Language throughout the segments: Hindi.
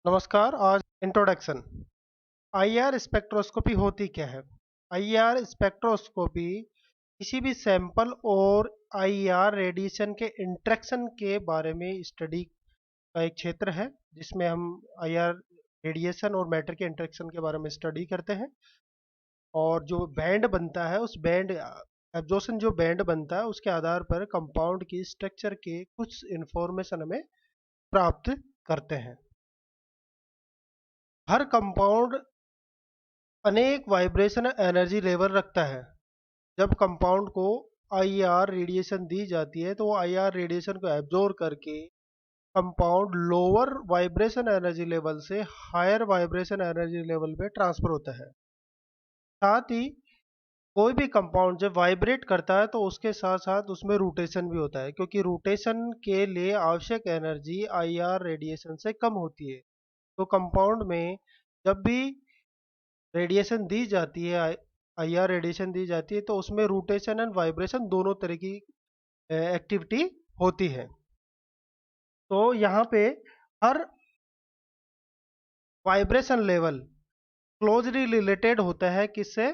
नमस्कार। आज इंट्रोडक्शन। आईआर स्पेक्ट्रोस्कोपी होती क्या है? आईआर स्पेक्ट्रोस्कोपी किसी भी सैंपल और आईआर रेडिएशन के इंटरेक्शन के बारे में स्टडी का एक क्षेत्र है, जिसमें हम आईआर रेडिएशन और मैटर के इंटरेक्शन के बारे में स्टडी करते हैं। और जो बैंड बनता है, उस बैंड एब्जॉर्प्शन जो बैंड बनता है, उसके आधार पर कंपाउंड की स्ट्रक्चर के कुछ इंफॉर्मेशन हमें प्राप्त करते हैं। हर कंपाउंड अनेक वाइब्रेशन एनर्जी लेवल रखता है। जब कंपाउंड को आईआर रेडिएशन दी जाती है, तो वो आईआर रेडिएशन को एब्जॉर्ब करके compound lower vibration energy level से हायर वाइब्रेशन एनर्जी लेवल पे ट्रांसफर होता है। साथ ही कोई भी कंपाउंड जब वाइब्रेट करता है, तो उसके साथ साथ उसमें रोटेशन भी होता है, क्योंकि रोटेशन के लिए आवश्यक एनर्जी आईआर रेडिएशन से कम होती है। तो कंपाउंड में जब भी रेडिएशन दी जाती है, आईआर रेडिएशन दी जाती है, तो उसमें रोटेशन एंड वाइब्रेशन दोनों तरह की एक्टिविटी होती है। तो यहाँ पे हर वाइब्रेशन लेवल क्लोजली रिलेटेड होता है किससे?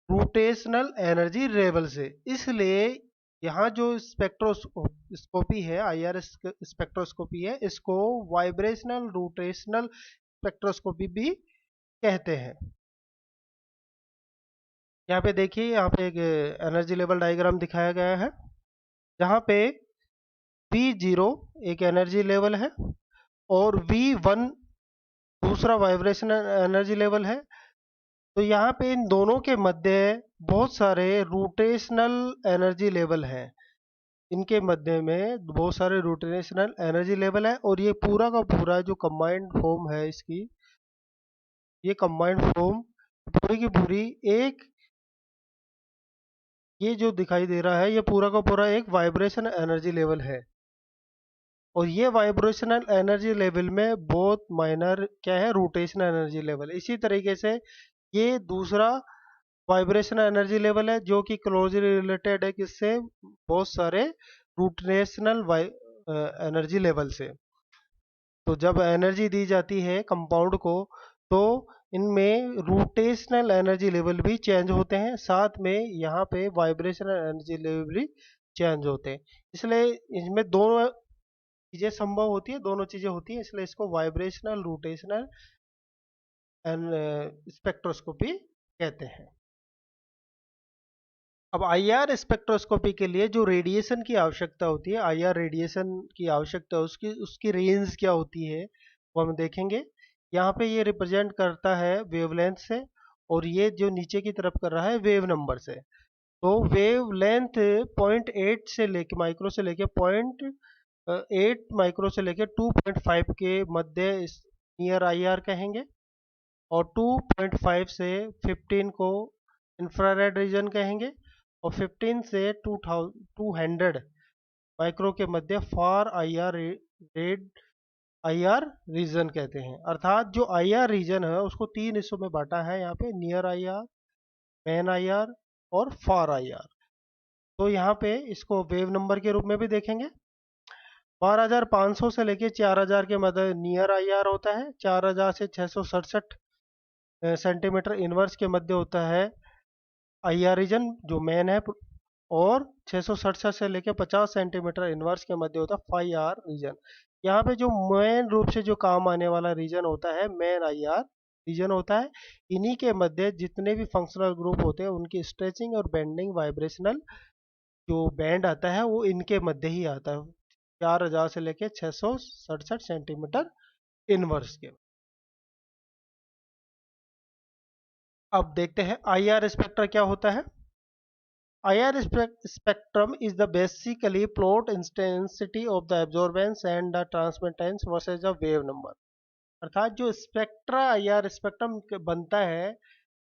रोटेशनल एनर्जी लेवल से। इसलिए यहाँ जो स्पेक्ट्रोस्कोपी है, आईआर स्पेक्ट्रोस्कोपी है, इसको वाइब्रेशनल रोटेशनल स्पेक्ट्रोस्कोपी भी कहते हैं। यहाँ पे देखिए, यहाँ पे एक एनर्जी लेवल डायग्राम दिखाया गया है, जहाँ पे V0 एक एनर्जी लेवल है और V1 दूसरा वाइब्रेशन एनर्जी लेवल है। तो यहाँ पे इन दोनों के मध्य बहुत सारे रोटेशनल एनर्जी लेवल हैं। इनके मध्य में बहुत सारे रोटेशनल एनर्जी लेवल है, और ये पूरा का पूरा जो कंबाइंड फॉर्म है इसकी, ये कंबाइंड फॉर्म पूरी की पूरी एक, ये जो दिखाई दे रहा है, ये पूरा का पूरा एक वाइब्रेशन एनर्जी लेवल है। और ये वाइब्रेशनल एनर्जी लेवल में बहुत माइनर क्या है? Rotational energy level. इसी तरीके से ये दूसरा वाइब्रेशनल एनर्जी लेवल है, जो कि क्लोजली रिलेटेड है किससे? बहुत सारे रोटेशनल एनर्जी लेवल से। तो जब एनर्जी दी जाती है कंपाउंड को, तो इनमें रोटेशनल एनर्जी लेवल भी चेंज होते हैं, साथ में यहाँ पे वाइब्रेशनल एनर्जी लेवल भी चेंज होते हैं। इसलिए इसमें दोनों चीजें संभव होती है, दोनों चीजें होती हैं, इसलिए इसको वाइब्रेशनल रोटेशनल एंड स्पेक्ट्रोस्कोपी कहते हैं। अब आईआर स्पेक्ट्रोस्कोपी के लिए जो रेडिएशन की आवश्यकता होती है, आईआर रेडिएशन की आवश्यकता, उसकी उसकी रेंज क्या होती है, वो हम देखेंगे। यहाँ पे ये रिप्रेजेंट करता है वेवलेंथ से, और ये जो नीचे की तरफ कर रहा है वेव नंबर से। तो वेव लेंथ 0.8 से लेके माइक्रो से लेके 0.8 माइक्रो से लेके 2.5 के मध्य नियर आईआर कहेंगे। और 2.5 से 15 को इंफ्रारेड रीजन कहेंगे। और 15 से 200 माइक्रो के मध्य फार आईआर रेड आईआर रीजन कहते हैं। अर्थात जो आईआर रीजन है, उसको तीन हिस्सों में बांटा है यहाँ पे: नियर आईआर, मैन आईआर और फार आईआर। तो यहाँ पे इसको वेव नंबर के रूप में भी देखेंगे। 12,500 से लेके 4,000 के मध्य नियर आईआर होता है। 4,000 से 667 सेंटीमीटर इनवर्स के मध्य होता है आईआर रीजन जो मेन है। और 667 से लेकर 50 सेंटीमीटर इनवर्स के मध्य होता है फाइव आर रीजन। यहाँ पे जो मेन रूप से जो काम आने वाला रीजन होता है, मेन आईआर रीजन होता है। इन्हीं के मध्य जितने भी फंक्शनल ग्रुप होते हैं, उनकी स्ट्रेचिंग और बेंडिंग वाइब्रेशनल जो बैंड आता है, वो इनके मध्य ही आता है, 4,000 से लेकर 667 सेंटीमीटर इनवर्स के। अब देखते हैं आईआर स्पेक्ट्रा क्या होता है। IR spectrum is the basically plot intensity of the absorbance and the transmittance versus the wave number। अर्थात जो स्पेक्ट्रा आईआर स्पेक्ट्रम बनता है,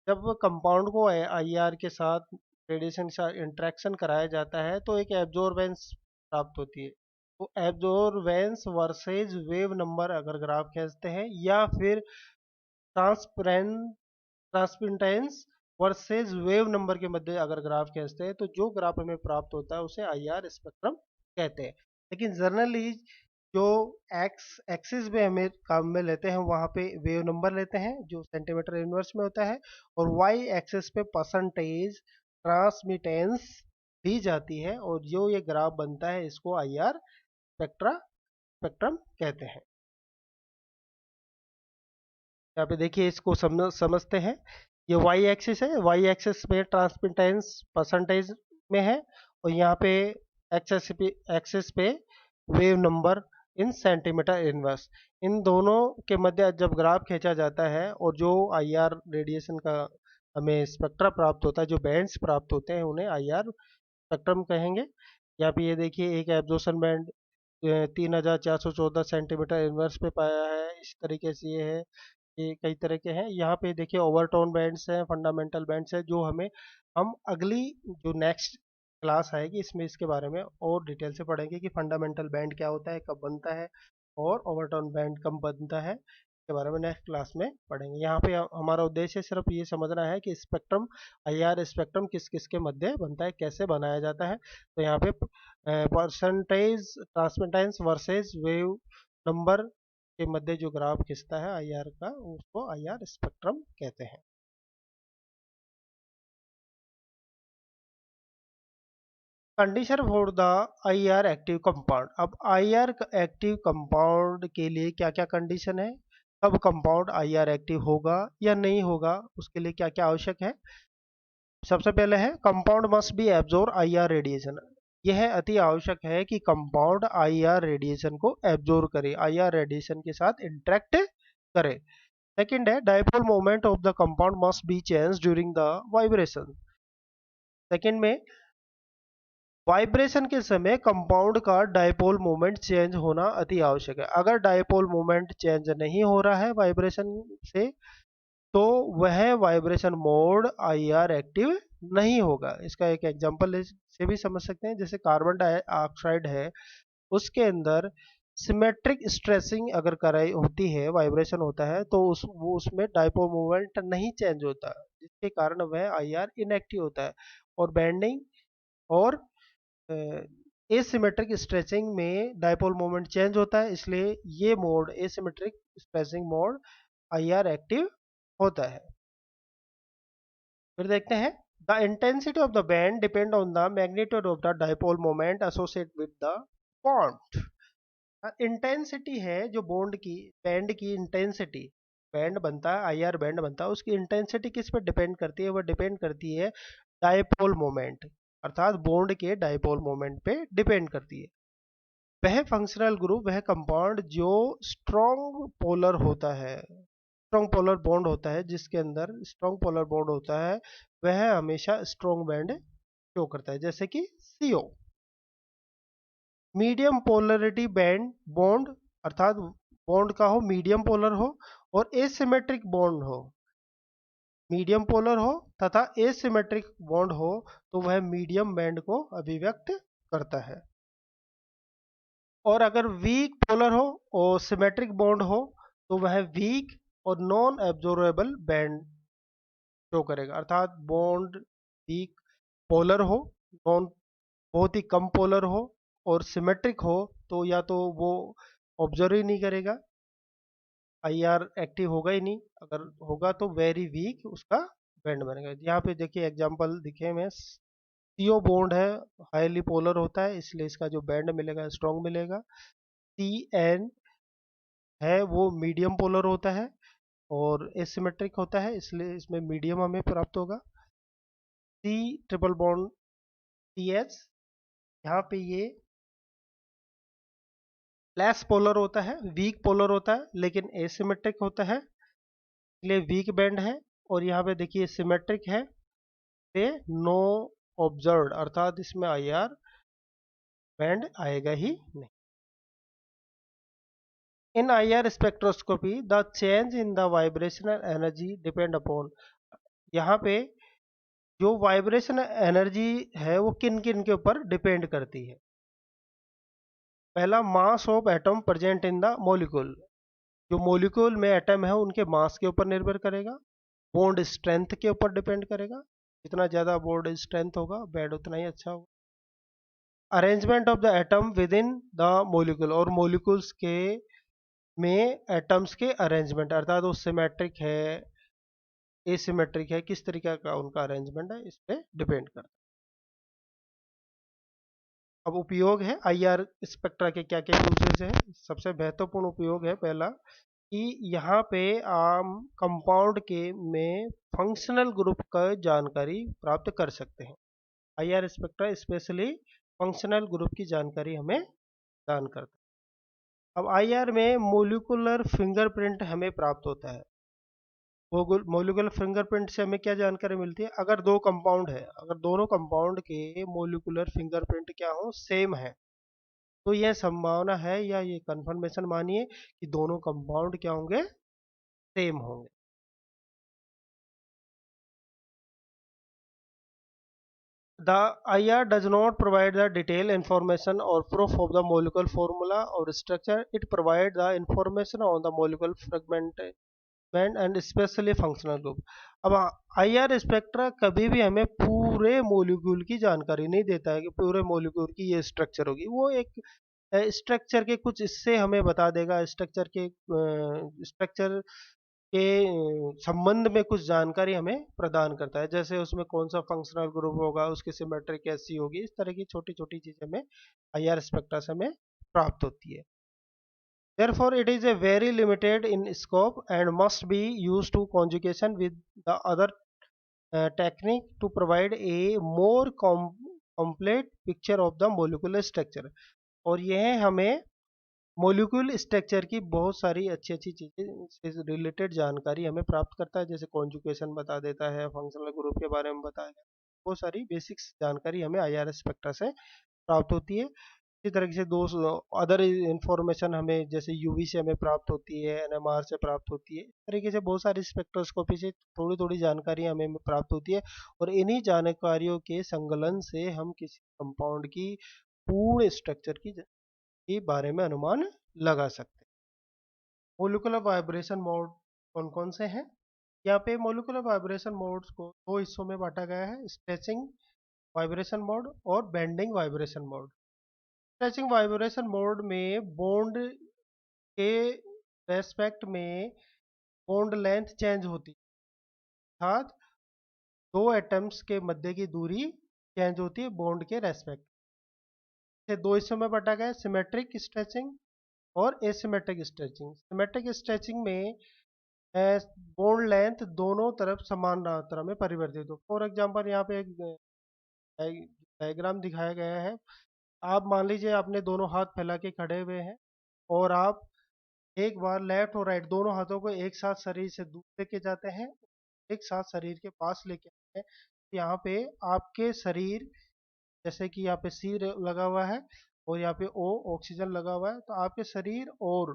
जब कंपाउंड को आईआर के साथ रेडिएशन के साथ इंटरेक्शन कराया जाता है, तो एक एब्जॉर्बेंस प्राप्त होती है। तो एब्जॉर्बेंस वर्सेज वेव नंबर अगर ग्राफ खींचते हैं, या फिर transparent transmittance versus wave number के मध्य अगर ग्राफ खींचते हैं, तो जो ग्राफ हमें प्राप्त होता है उसे आईआर स्पेक्ट्रम कहते हैं। लेकिन जनरली जो एक्स एक्सिस में हमें काम में लेते हैं वहाँ पे वेव नंबर लेते हैं जो सेंटीमीटर इनवर्स में होता है, और वाई एक्सिस पे परसेंटेज ट्रांसमिटेंस दी जाती है, और जो ये ग्राफ बनता है इसको आई आर स्पेक्ट्रम कहते हैं। यहाँ पे देखिए इसको समझते हैं। ये वाई एक्सिस है, वाई एक्सिस पे ट्रांसमिटेंस परसेंटेज में है, और यहाँ पे एक्सिस पे wave number in centimetre inverse. इन दोनों के मध्य जब ग्राफ खींचा जाता है और जो आईआर रेडिएशन का हमें स्पेक्ट्रा प्राप्त होता है, जो बैंड्स प्राप्त होते हैं, उन्हें आईआर स्पेक्ट्रम कहेंगे। यहाँ पे ये देखिए एक एब्जॉर्प्शन बैंड 3414 सेंटीमीटर इनवर्स पे पाया है। इस तरीके से ये कई तरह के हैं। यहाँ पे देखिए ओवरटोन बैंड्स हैं, फंडामेंटल बैंड्स हैं, जो हम अगली जो नेक्स्ट क्लास आएगी इसमें इसके बारे में और डिटेल से पढ़ेंगे कि फंडामेंटल बैंड क्या होता है, कब बनता है, और ओवरटोन बैंड कब बनता है, इसके बारे में नेक्स्ट क्लास में पढ़ेंगे। यहाँ पे हमारा उद्देश्य सिर्फ ये समझना है कि स्पेक्ट्रम, आईआर स्पेक्ट्रम किस किस के मध्य बनता है, कैसे बनाया जाता है। तो यहाँ पे percentage transmittance versus wave number के मध्य जो ग्राफ खिंचता है आईआर का, उसको आईआर स्पेक्ट्रम कहते हैं। Condition for the IR active compound. अब आईआर एक्टिव कंपाउंड के लिए क्या क्या कंडीशन है, कब कंपाउंड आईआर एक्टिव होगा या नहीं होगा, उसके लिए क्या क्या आवश्यक है। सबसे पहले है compound must be absorb IR radiation. यह अति आवश्यक है कि कंपाउंड आईआर रेडिएशन को एब्जॉर्ब करे, आईआर रेडिएशन के साथ इंटरेक्ट करे। सेकंड है dipole moment of the compound must be change during the vibration. Second में वाइब्रेशन के समय कंपाउंड का डायपोल मोमेंट चेंज होना अति आवश्यक है। अगर डायपोल मोमेंट चेंज नहीं हो रहा है वाइब्रेशन से, तो वह वाइब्रेशन मोड आईआर एक्टिव नहीं होगा। इसका एक एग्जांपल से भी समझ सकते हैं, जैसे कार्बन डाइऑक्साइड है, उसके अंदर सिमेट्रिक स्ट्रेसिंग अगर कराई होती है, वाइब्रेशन होता है, तो वो उसमें डायपोल मोमेंट नहीं चेंज होता, जिसके कारण वह आईआर इनएक्टिव होता है। और बेंडिंग और एसिमेट्रिक स्ट्रेचिंग में डायपोल मोमेंट चेंज होता है, इसलिए ये mode asymmetric stretching mode IR active होता है। फिर देखते हैं the intensity of the band depend on the magnitude of the dipole moment associate with the bond. Intensity है जो बॉन्ड की, बैंड की इंटेंसिटी, बैंड बनता है आईआर बैंड बनता है, उसकी इंटेंसिटी किस पे डिपेंड करती है, वह डिपेंड करती है डायपोल मोमेंट, अर्थात बॉन्ड के डायपोल मोमेंट पे डिपेंड करती है। वह फंक्शनल ग्रुप, वह कंपाउंड जो स्ट्रॉन्ग पोलर होता है, स्ट्रॉन्ग पोलर बॉन्ड होता है, जिसके अंदर स्ट्रॉन्ग पोलर बॉन्ड होता है, वह हमेशा स्ट्रॉन्ग बैंड शो करता है, जैसे कि CO. Medium polarity band bond, अर्थात बॉन्ड का हो मीडियम पोलर हो और एसिमेट्रिक बॉन्ड हो, मीडियम पोलर हो तथा एसिमेट्रिक बॉन्ड हो, तो वह मीडियम बैंड को अभिव्यक्त करता है। और अगर वीक पोलर हो और सिमेट्रिक बॉन्ड हो, तो वह वीक और नॉन एब्जॉर्बेबल बैंड शो करेगा, अर्थात बॉन्ड वीक पोलर हो, नॉन बहुत ही कम पोलर हो, और सिमेट्रिक हो, तो या तो वो ऑब्जर्व ही नहीं करेगा, आईआर एक्टिव होगा ही नहीं, अगर होगा तो वेरी वीक उसका बैंड बनेगा। यहाँ पे देखिए एग्जांपल दिखे में, सीओ बॉन्ड है, हाईली पोलर होता है, इसलिए इसका जो बैंड मिलेगा स्ट्रॉन्ग मिलेगा। सी एन है वो मीडियम पोलर होता है और एसिमेट्रिक होता है, इसलिए इसमें मीडियम हमें प्राप्त होगा। C triple bond C H, यहाँ पे ये लेस पोलर होता है, वीक पोलर होता है, लेकिन एसिमेट्रिक होता है, इसलिए वीक बैंड है। और यहाँ पे देखिए सिमेट्रिक है, ये नो ऑब्जर्व्ड, अर्थात इसमें आईआर बैंड आएगा ही नहीं। इन IR spectroscopy the change in the vibrational energy depend upon, यहाँ पे जो वाइब्रेशन एनर्जी है वो किन किन के ऊपर डिपेंड करती है। पहला mass of atom present in the molecule, जो मॉलिक्यूल में एटम है उनके मास के ऊपर निर्भर करेगा। बॉन्ड स्ट्रेंथ के ऊपर डिपेंड करेगा, जितना ज़्यादा बॉन्ड स्ट्रेंथ होगा बैंड उतना ही अच्छा होगा। Arrangement of the atom with in the molecule, और मोलिकुल्स के में एटम्स के अरेंजमेंट, अर्थात वो सिमेट्रिक है, एसिमेट्रिक है, किस तरीके का उनका अरेंजमेंट है, इस पे डिपेंड करता है। अब उपयोग है आईआर स्पेक्ट्रा के क्या क्या यूजेस है। सबसे महत्वपूर्ण उपयोग है पहला कि यहाँ पे आम कंपाउंड के में फंक्शनल ग्रुप का जानकारी प्राप्त कर सकते हैं। IR spectra specially functional group की जानकारी हमें प्रदान करता है। अब आईआर में मोलिकुलर फिंगरप्रिंट हमें प्राप्त होता है। मोलिकुलर फिंगरप्रिंट से हमें क्या जानकारी मिलती है, अगर दो कंपाउंड है, अगर दोनों कंपाउंड के मोलिकुलर फिंगरप्रिंट क्या हो, सेम है, तो यह संभावना है या ये कंफर्मेशन मानिए कि दोनों कंपाउंड क्या होंगे, सेम होंगे। The IR does not provide the detailed information or proof of the molecular formula or structure. It provides the information on the molecular fragment and specially functional group. अब आईआर स्पेक्ट्रा कभी भी हमें पूरे मोलिक्यूल की जानकारी नहीं देता है कि पूरे मोलिक्यूल की ये स्ट्रक्चर होगी, वो एक स्ट्रक्चर के कुछ इससे हमें बता देगा, स्ट्रक्चर के संबंध में कुछ जानकारी हमें प्रदान करता है, जैसे उसमें कौन सा फंक्शनल ग्रुप होगा, उसकी सिमेट्री कैसी होगी, इस तरह की छोटी छोटी चीजें हमें आईआर स्पेक्ट्रा से हमें प्राप्त होती है। Therefore, it is a very limited in scope and must be used to conjugation with the other technique to provide a more complete picture of the molecular structure। और यह हमें मोलिक्यूल स्ट्रक्चर की बहुत सारी अच्छी अच्छी चीज़ें से रिलेटेड जानकारी हमें प्राप्त करता है, जैसे कॉन्जुगेशन बता देता है, फंक्शनल ग्रुप के बारे में बताया, बहुत सारी बेसिक्स जानकारी हमें आईआर स्पेक्ट्रा से प्राप्त होती है। इसी तरीके से दो अदर इंफॉर्मेशन हमें जैसे यूवी से हमें प्राप्त होती है, एनएमआर से प्राप्त होती है, इस तरीके से बहुत सारी स्पेक्ट्रोस्कोपी से थोड़ी थोड़ी जानकारी हमें प्राप्त होती है, और इन्हीं जानकारियों के संकलन से हम किसी कंपाउंड की पूर्ण स्ट्रक्चर के बारे में अनुमान लगा सकते हैं। मोलिकुलर वाइब्रेशन मोड कौन कौन से हैं? यहाँ पे मोलिकुलर वाइब्रेशन मोड्स को दो हिस्सों में बांटा गया है, स्ट्रेचिंग वाइब्रेशन मोड और bending vibration mode. Stretching vibration mode में बॉन्ड के रेस्पेक्ट में बॉन्ड लेंथ चेंज होती है, अर्थात दो एटम्स के मध्य की दूरी चेंज होती है बॉन्ड के रेस्पेक्ट से। दो हिस्सों में बांटा गया है, सिमेट्रिक स्ट्रेचिंग और एसिमेट्रिक स्ट्रेचिंग। सिमेट्रिक स्ट्रेचिंग में बॉन्ड लेंथ दोनों तरफ समान मात्रा में परिवर्तित हो। फॉर एग्जांपल यहाँ पे एक डायग्राम दिखाया गया है। आप मान लीजिए आपने दोनों हाथ फैला के खड़े हुए हैं, और आप एक बार लेफ्ट और राइट दोनों हाथों को एक साथ शरीर से दूर लेके जाते हैं, एक साथ शरीर के पास लेके आते हैं। यहाँ पे आपके शरीर, जैसे कि यहाँ पे सी लगा हुआ है और यहाँ पे ओ ऑक्सीजन लगा हुआ है, तो आपके शरीर और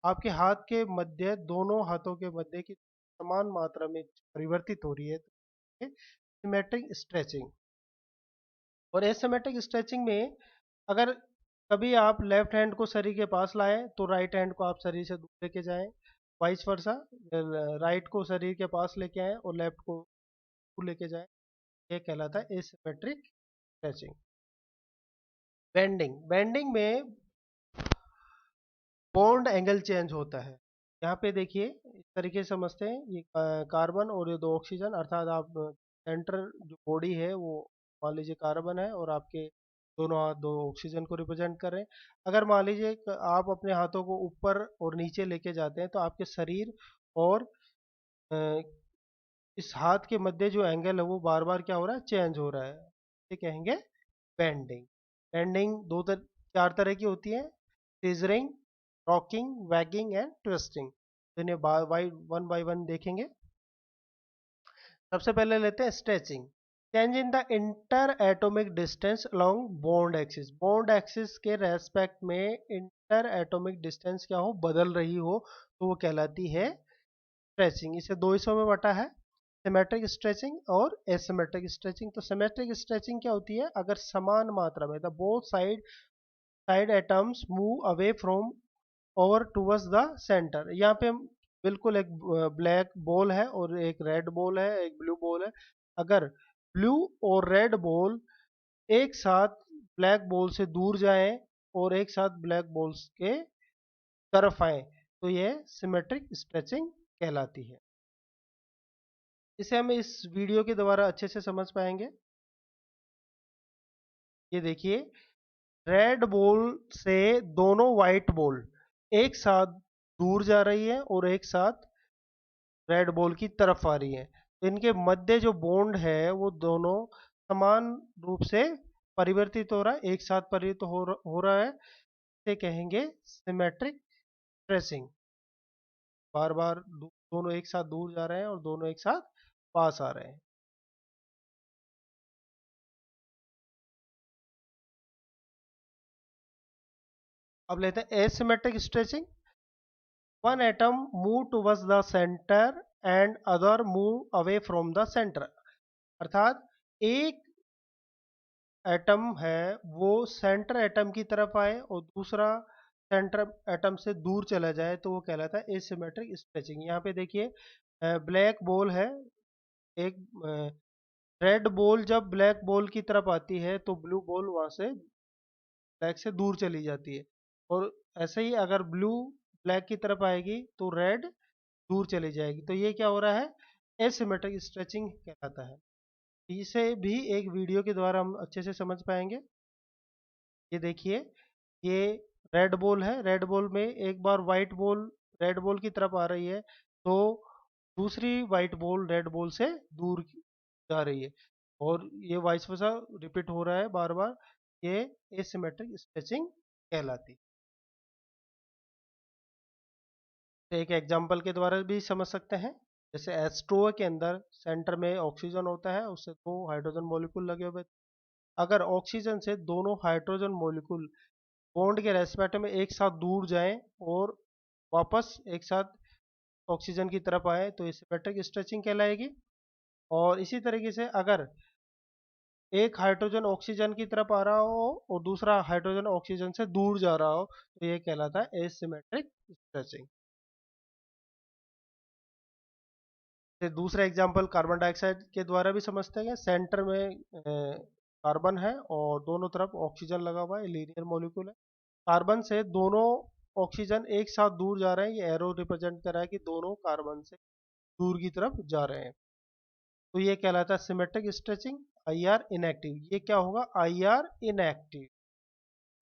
आपके हाथ के मध्य, दोनों हाथों के मध्य की समान मात्रा में परिवर्तित हो रही है, तो सिमेट्रिक स्ट्रेचिंग। और एसिमेट्रिक स्ट्रेचिंग में अगर कभी आप लेफ्ट हैंड को शरीर के पास लाएं तो राइट हैंड को आप शरीर से दूर लेके जाएं, वाइस वर्सा, राइट को शरीर के पास लेके आएं और लेफ्ट को दूर लेके जाएं, ये कहलाता है एसिमेट्रिक स्ट्रेचिंग। बेंडिंग, बेंडिंग में बॉन्ड एंगल चेंज होता है। यहाँ पे देखिए इस तरीके से समझते हैं, ये कार्बन और ये दो ऑक्सीजन, अर्थात आप सेंटर जो बॉडी है वो मान लीजिए कार्बन है, और आपके दोनों हाथ दो ऑक्सीजन को रिप्रेजेंट कर रहे हैं। अगर मान लीजिए आप अपने हाथों को ऊपर और नीचे लेके जाते हैं, तो आपके शरीर और अ, इस हाथ के मध्य जो एंगल है वो बार बार क्या हो रहा है, चेंज हो रहा है, ये कहेंगे बेंडिंग। बेंडिंग चार तरह की होती है, scissoring, rocking, waging and twisting. तो इन्हें वन बाय वन देखेंगे। सबसे पहले लेते हैं stretching. Change in the inter atomic distance along bond axis. Bond axis के रेस्पेक्ट में इंटर एटॉमिक डिस्टेंस क्या हो, बदल रही हो, तो वो कहलाती है स्ट्रेचिंग। इसे दो हिस्सों में बटा है, सिमेट्रिक स्ट्रेचिंग और एसिमेट्रिक स्ट्रेचिंग। तो सिमेट्रिक स्ट्रेचिंग क्या होती है, अगर समान मात्रा में the both side atoms move away from over towards the centre. यहाँ पे बिल्कुल एक ब्लैक बॉल है और एक रेड बॉल है, एक ब्लू बॉल है। अगर ब्लू और रेड बॉल एक साथ ब्लैक बॉल से दूर जाएं और एक साथ ब्लैक बॉल्स के तरफ आए, तो ये सिमेट्रिक स्ट्रेचिंग कहलाती है। इसे हम इस वीडियो के द्वारा अच्छे से समझ पाएंगे। ये देखिए, रेड बॉल से दोनों व्हाइट बॉल एक साथ दूर जा रही है और एक साथ रेड बॉल की तरफ आ रही है, तो इनके मध्य जो बॉन्ड है वो दोनों समान रूप से परिवर्तित हो रहा है, एक साथ परिवर्तित हो रहा है। इसे कहेंगे सिमेट्रिक ट्रेसिंग। बार बार दोनों एक साथ दूर जा रहे हैं और दोनों एक साथ पास आ रहे हैं। अब लेते हैं asymmetric stretching. One atom move towards the centre and other move away from the centre. अर्थात एक एटम है वो सेंटर एटम की तरफ आए और दूसरा सेंटर एटम से दूर चला जाए, तो वो कहलाता है एसिमेट्रिक स्ट्रेचिंग। यहाँ पे देखिए, ब्लैक बॉल है, एक रेड बॉल जब ब्लैक बॉल की तरफ आती है तो ब्लू बॉल वहां से ब्लैक से दूर चली जाती है, और ऐसे ही अगर ब्लू ब्लैक की तरफ आएगी तो रेड दूर चली जाएगी, तो ये क्या हो रहा है, एसिमेट्रिक स्ट्रेचिंग कहलाता है। इसे भी एक वीडियो के द्वारा हम अच्छे से समझ पाएंगे। ये देखिए, ये रेड बॉल है, रेड बॉल में एक बार व्हाइट बॉल रेड बॉल की तरफ आ रही है, तो दूसरी व्हाइट बॉल रेड बॉल से दूर जा रही है, और ये वाइस वर्सा रिपीट हो रहा है बार बार। ये एसिमेट्रिक स्ट्रेचिंग कहलाती है। एक एग्जांपल के द्वारा भी समझ सकते हैं। जैसे H2O के अंदर सेंटर में ऑक्सीजन होता है, उससे दो हाइड्रोजन मॉलिक्यूल लगे हुए। अगर ऑक्सीजन से दोनों हाइड्रोजन मॉलिक्यूल बॉन्ड के रेस्पेक्ट में एक साथ दूर जाएं और वापस एक साथ ऑक्सीजन की तरफ आए, तो ये सिमेट्रिक स्ट्रेचिंग कहलाएगी। और इसी तरीके से अगर एक हाइड्रोजन ऑक्सीजन की तरफ आ रहा हो और दूसरा हाइड्रोजन ऑक्सीजन से दूर जा रहा हो, तो ये कहलाता है एसिमेट्रिक स्ट्रेचिंग। फिर दूसरा एग्जांपल कार्बन डाइऑक्साइड के द्वारा भी समझते हैं। सेंटर में कार्बन है और दोनों तरफ ऑक्सीजन लगा हुआ है, लीनियर मॉलिक्यूल है। कार्बन से दोनों ऑक्सीजन एक साथ दूर जा रहे हैं, ये एरो रिप्रेजेंट कर रहा है कि दोनों कार्बन से दूर की तरफ जा रहे हैं, तो ये कहलाता है symmetric stretching. I R inactive, ये क्या होगा, आई आर इनएक्टिव,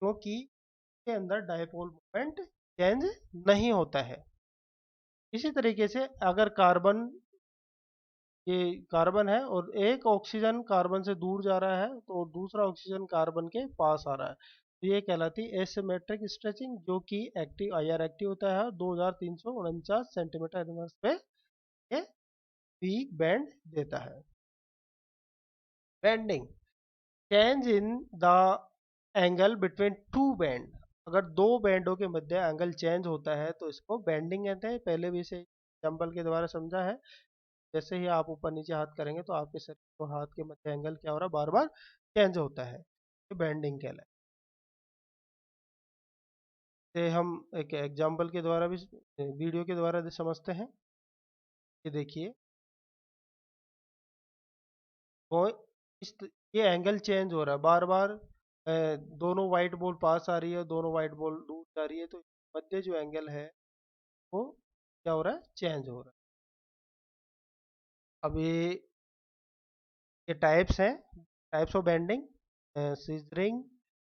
क्योंकि के अंदर डायपोल मोमेंट चेंज नहीं होता है। इसी तरीके से अगर कार्बन, ये कार्बन है और एक ऑक्सीजन कार्बन से दूर जा रहा है तो दूसरा ऑक्सीजन कार्बन के पास आ रहा है, तो ये कहलाती है एसिमेट्रिक स्ट्रेचिंग, जो कि एक्टिव आई आर एक्टिव होता है 2349 सेंटीमीटर इनवर्स पे ये पीक बैंड देता है। Bending, change in the angle between two band. अगर दो बैंडों के मध्य एंगल चेंज होता है तो इसको बेंडिंग कहते हैं। पहले भी इसे एग्जाम्पल के द्वारा समझा है। जैसे ही आप ऊपर नीचे हाथ करेंगे तो आपके शरीर और हाथ के मध्य एंगल क्या हो रहा है, बार बार चेंज होता है, ये बेंडिंग कहलाए। इसे हम एक एग्जाम्पल के द्वारा भी, वीडियो के द्वारा भी समझते हैं। ये देखिए, वो ये एंगल चेंज हो रहा है बार बार, दोनों वाइट बॉल पास आ रही है, दोनों वाइट बॉल दूर जा रही है, तो मध्य जो एंगल है वो क्या हो रहा है, चेंज हो रहा है। अब ये टाइप्स हैं, types of bending, scissoring,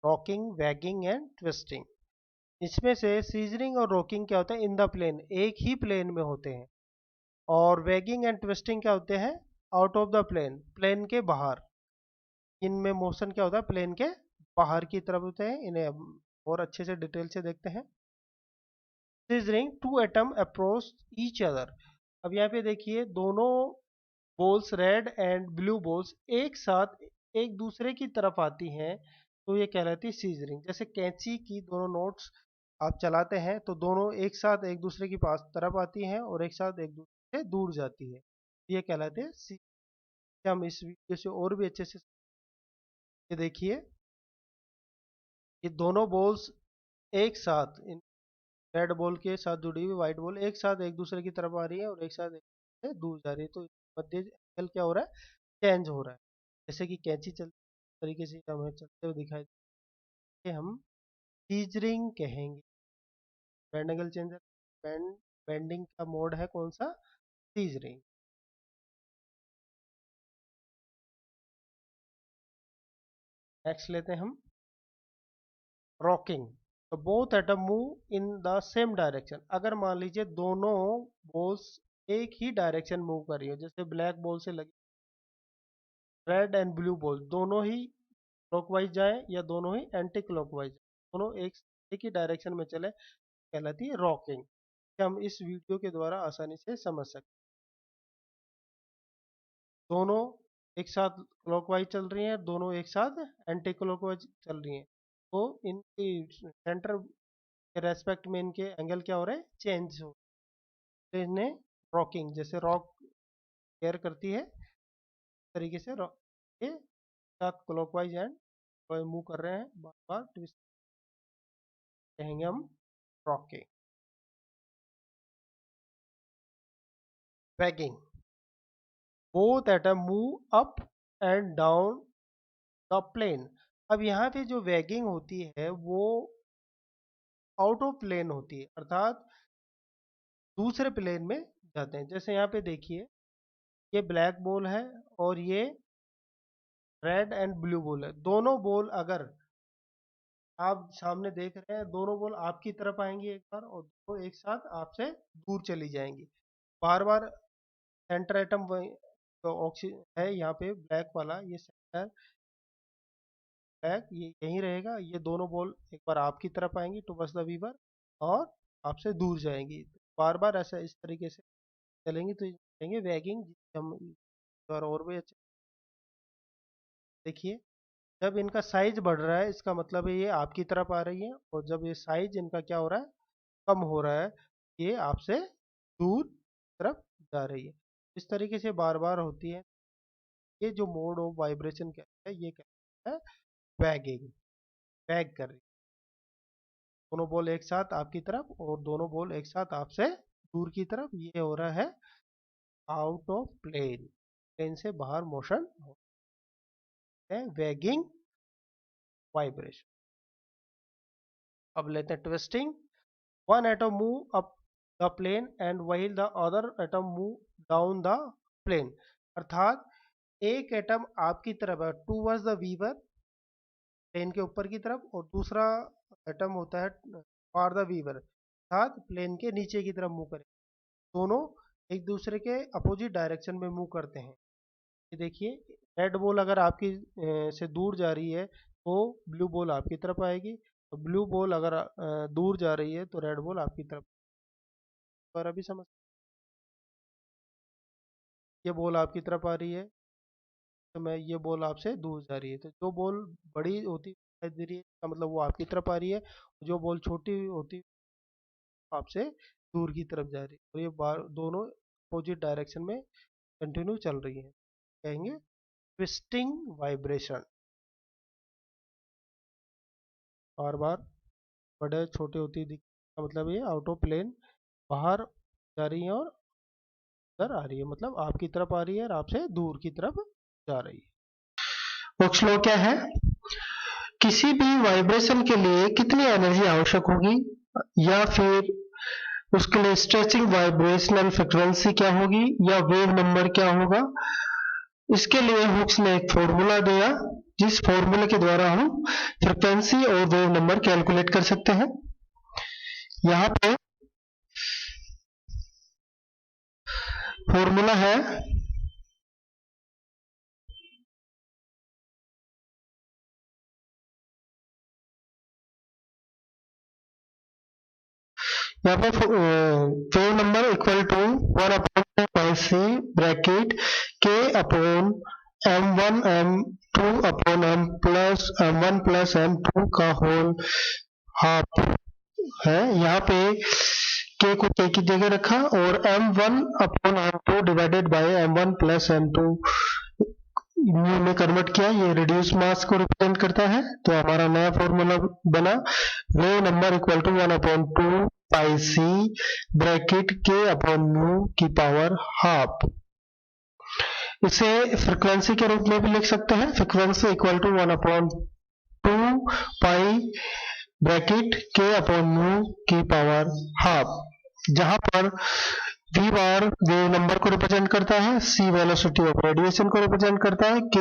rocking, waging and twisting. इसमें से सीजरिंग और रॉकिंग क्या होता है, इन द प्लेन, एक ही प्लेन में होते हैं। और वैगिंग एंड ट्विस्टिंग क्या होते हैं, out of the plane, plane के बाहर। इनमें मोशन क्या होता है, प्लेन के बाहर की तरफ होते हैं। इन्हें हम और अच्छे से डिटेल से देखते हैं। Scissoring, two atom approach each other. अब यहाँ पे देखिए, दोनों balls red and blue balls एक साथ एक दूसरे की तरफ आती हैं, तो ये कहलाती है सीजरिंग। जैसे कैंची की दोनों नोट्स आप चलाते हैं तो दोनों एक साथ एक दूसरे की पास तरफ आती हैं और एक साथ एक दूसरे से दूर जाती है, ये कहलाते हैं हम इस वीडियो से और भी अच्छे से, ये देखिए, ये दोनों बॉल्स एक साथ, रेड बॉल के साथ जुड़ी हुई व्हाइट बॉल एक साथ एक दूसरे की तरफ आ रही है और एक साथ एक दूसरे से दूर जा रही है, तो मध्य एंगल क्या हो रहा है, चेंज हो रहा है। जैसे कि कैंची चलती तरीके से हमें चलते हुए दिखाई हम सीजरिंग कहेंगे। बैंड एंगल चेंजर, बेंडिंग का मोड है कौन सा? सीजरिंग। नेक्स्ट लेते हैं हम रॉकिंग। तो both atom move in the same direction. अगर मान लीजिए दोनों बॉल्स एक ही डायरेक्शन मूव कर रही हो, जैसे ब्लैक बॉल से लगी रेड एंड ब्लू बॉल, दोनों ही क्लॉकवाइज जाए या दोनों ही एंटी क्लॉकवाइज, दोनों एक ही डायरेक्शन में चले, कहलाती है रॉकिंग। हम इस वीडियो के द्वारा आसानी से समझ सकते हैं। दोनों एक साथ क्लॉकवाइज चल रही हैं, दोनों एक साथ एंटी क्लॉकवाइज चल रही हैं, तो इनकी सेंटर के रेस्पेक्ट में इनके एंगल क्या हो रहे हैं? चेंज हो, तो इन्हें रॉकिंग, जैसे रॉक केयर करती है इस तरीके से रॉक के साथ क्लॉकवाइज एंड मूव कर रहे हैं, बार बार ट्विस्ट कहेंगे हम rocking. Wagging, both atom move up and down the plane. अब यहाँ पे जो वैगिंग होती है वो आउट ऑफ प्लेन होती है, अर्थात दूसरे प्लेन में जाते हैं। जैसे यहाँ पे देखिए, ये ब्लैक बॉल है और ये रेड एंड ब्लू बॉल है। दोनों बॉल अगर आप सामने देख रहे हैं, दोनों बॉल आपकी तरफ आएंगी एक बार, और दोनों एक साथ आपसे दूर चली जाएंगी। बार बार सेंटर एटम तो ऑक्सीजन है यहाँ पे ब्लैक वाला, ये सेंटर ब्लैक ये यहीं रहेगा। ये दोनों बॉल एक बार आपकी तरफ आएंगी टुवर्ड्स द वीवर और आपसे दूर जाएंगी। बार बार ऐसा इस तरीके से चलेंगी तो कहेंगे वैगिंग। हम और भी अच्छे देखिए, जब इनका साइज बढ़ रहा है इसका मतलब है ये आपकी तरफ आ रही है, और जब ये साइज इनका क्या हो रहा है? कम हो रहा है, ये आपसे दूर तरफ जा रही है। इस तरीके से बार बार होती है। ये जो मोड ऑफ वाइब्रेशन कहते हैं, ये कहते हैं वैगिंग। वैग कर रही है, दोनों बॉल एक साथ आपकी तरफ और दोनों बॉल एक साथ आपसे दूर की तरफ, ये हो रहा है आउट ऑफ प्लेन, प्लेन से बाहर मोशन होता है, वैगिंग वाइब्रेशन। अब लेते हैं twisting. One atom move up the plane and while the other atom move down the plane. अर्थात एक एटम आपकी तरफ है टूवर्ड्स द वीवर, प्लेन के ऊपर की तरफ, और दूसरा एटम होता है फॉर द वीवर, अर्थात प्लेन के नीचे की तरफ मूव करे। दोनों एक दूसरे के अपोजिट डायरेक्शन में मूव करते हैं। ये देखिए, रेड बॉल अगर आपकी से दूर जा रही है तो ब्लू बॉल आपकी तरफ आएगी, तो ब्लू बॉल अगर दूर जा रही है तो रेड बॉल आपकी तरफ। और अभी समझ, ये बॉल आपकी तरफ आ रही है तो मैं, ये बॉल आपसे दूर जा रही है, तो जो बॉल बड़ी होती दिखाई दे रही है इसका मतलब वो आपकी तरफ आ रही है, जो बॉल छोटी होती आपसे दूर की तरफ जा रही है, तो ये बार दोनों अपोजिट डायरेक्शन में कंटिन्यू चल रही है, कहेंगे ट्विस्टिंग वाइब्रेशन। बार बार बड़े छोटे होती का मतलब ये आउट ऑफ प्लेन बाहर जा रही है और उधर आ रही है, मतलब आपकी तरफ आ रही है और आपसे दूर की तरफ जा रही है। हुक्स लॉ क्या है? किसी भी वाइब्रेशन के लिए कितनी एनर्जी आवश्यक होगी, या फिर उसके लिए स्ट्रेचिंग वाइब्रेशनल फ्रीक्वेंसी क्या होगी, या वेव नंबर क्या होगा, इसके लिए हुक्स ने एक फॉर्मूला दिया, जिस फॉर्मूले के द्वारा हम फ्रीक्वेंसी और वेव नंबर कैलकुलेट कर सकते हैं। यहाँ पे फॉर्मूला है यहाँ पे wave number equal to 1/2 bracket के upon m1 m2 upon m plus m1 plus m2 का होल हाफ है। यहाँ पे के को के की जगह रखा और m1 upon m2 divided by m1 plus m2 new में कन्वर्ट किया, ये रिड्यूस मास को रिप्रेजेंट करता है। तो हमारा नया फॉर्मूला बना wave number equal to 1/2 pi c bracket के अपॉन म्यू की पावर हाफ। इसे फ्रीक्वेंसी के रूप में भी लिख सकते हैं, frequency equal to 1/2 2 pi bracket के अपॉन म्यू की पावर हाफ, जहां पर v बार वेव नंबर को रिप्रेजेंट करता है, c वेलोसिटी ऑफ रेडिएशन को रिप्रेजेंट करता है, k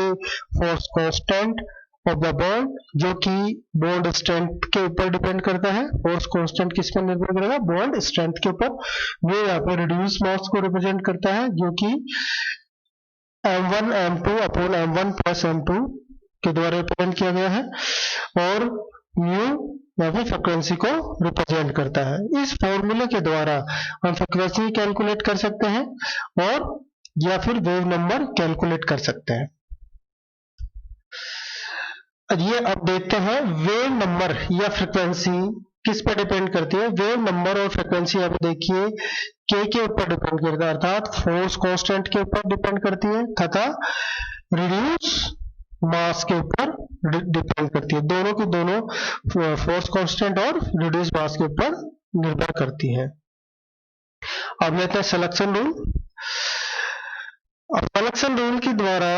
force constant of the bond जो कि बॉन्ड स्ट्रेंथ के ऊपर डिपेंड करता है। फोर्स कांस्टेंट किस पर निर्भर करेगा? बॉन्ड स्ट्रेंथ के ऊपर। ये यहाँ पे रिड्यूस मास को रिप्रेजेंट करता है जो कि m1 m2 upon m1 plus m2 के द्वारा रिप्रेजेंट किया गया है, और म्यू या फिर फ्रीक्वेंसी को रिप्रेजेंट करता है। इस फॉर्मूले के द्वारा हम फ्रीक्वेंसी कैलकुलेट कर सकते हैं और या फिर वेव नंबर कैलकुलेट कर सकते हैं। ये अब देखते हैं वेव नंबर या फ्रीक्वेंसी किस पर डिपेंड करती है। वेव नंबर और फ्रीक्वेंसी अब देखिए के ऊपर डिपेंड करता है, अर्थात फोर्स कांस्टेंट के ऊपर डिपेंड करती है तथा रिड्यूस मास के ऊपर डिपेंड करती है। दोनों की दोनों फोर्स कांस्टेंट और रिड्यूस मास के ऊपर निर्भर करती है। अब लेते हैं सिलेक्शन रूल। अब सिलेक्शन रूल के द्वारा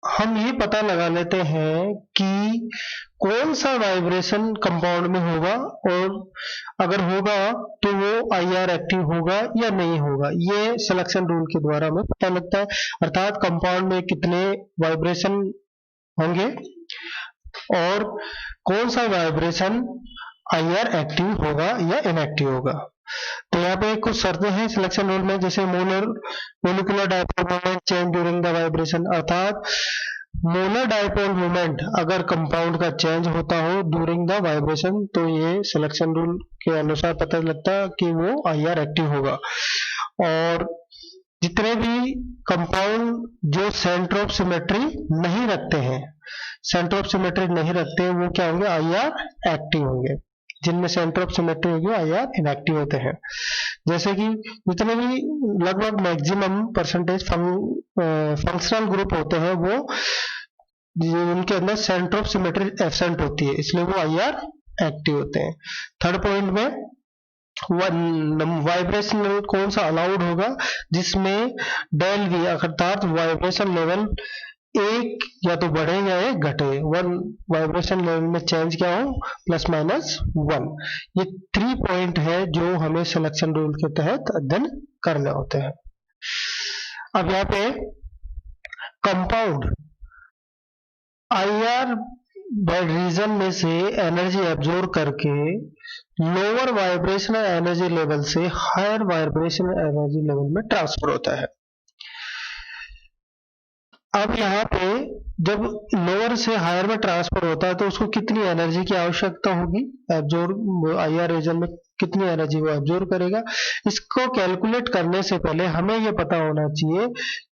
हम ये पता लगा लेते हैं कि कौन सा वाइब्रेशन कंपाउंड में होगा, और अगर होगा तो वो IR एक्टिव होगा या नहीं होगा। ये सिलेक्शन रूल के द्वारा हमें पता लगता है, अर्थात कंपाउंड में कितने वाइब्रेशन होंगे और कौन सा वाइब्रेशन IR एक्टिव होगा या इनएक्टिव होगा। तो यहाँ पे कुछ शर्तें हैं सिलेक्शन रूल में, जैसे molecular dipole moment change during the vibration, अर्थात मोलर डायपोल मोमेंट अगर कंपाउंड का चेंज होता हो ड्यूरिंग द वाइब्रेशन तो ये सिलेक्शन रूल के अनुसार पता लगता है कि वो IR एक्टिव होगा। और जितने भी कंपाउंड जो सेंटर ऑफ सिमेट्री नहीं रखते हैं, सेंटर ऑफ सिमेट्री नहीं रखते हैं, वो क्या होंगे? IR एक्टिव होंगे। जिनमें सेंटर ऑफ सिमेट्री होगी IR इनएक्टिव होते हैं। जैसे कि जितने भी लगभग मैक्सिमम परसेंटेज फंक्शनल ग्रुप होते हैं वो उनके अंदर सेंटर ऑफ सिमेट्री एब्सेंट होती है, इसलिए वो IR एक्टिव होते हैं। थर्ड पॉइंट में वाइब्रेशन कौन सा अलाउड होगा? जिसमें डेल वी अर्थात वाइब्रेशन लेवल एक या तो बढ़े या एक घटे, वन वाइब्रेशन लेवल में चेंज क्या हो? +-1। ये 3 पॉइंट है जो हमें सिलेक्शन रूल के तहत अध्ययन करने होते हैं। अब यहाँ पे कंपाउंड IR रीजन में से एनर्जी एब्जॉर्ब करके लोअर वाइब्रेशनल एनर्जी लेवल से हायर वाइब्रेशनल एनर्जी लेवल में ट्रांसफर होता है। अब यहाँ पे जब लोअर से हायर में ट्रांसफर होता है तो उसको कितनी एनर्जी की आवश्यकता होगी? एब्जॉर्ब IR रीजन में कितनी एनर्जी वो एब्जॉर्ब करेगा, इसको कैलकुलेट करने से पहले हमें ये पता होना चाहिए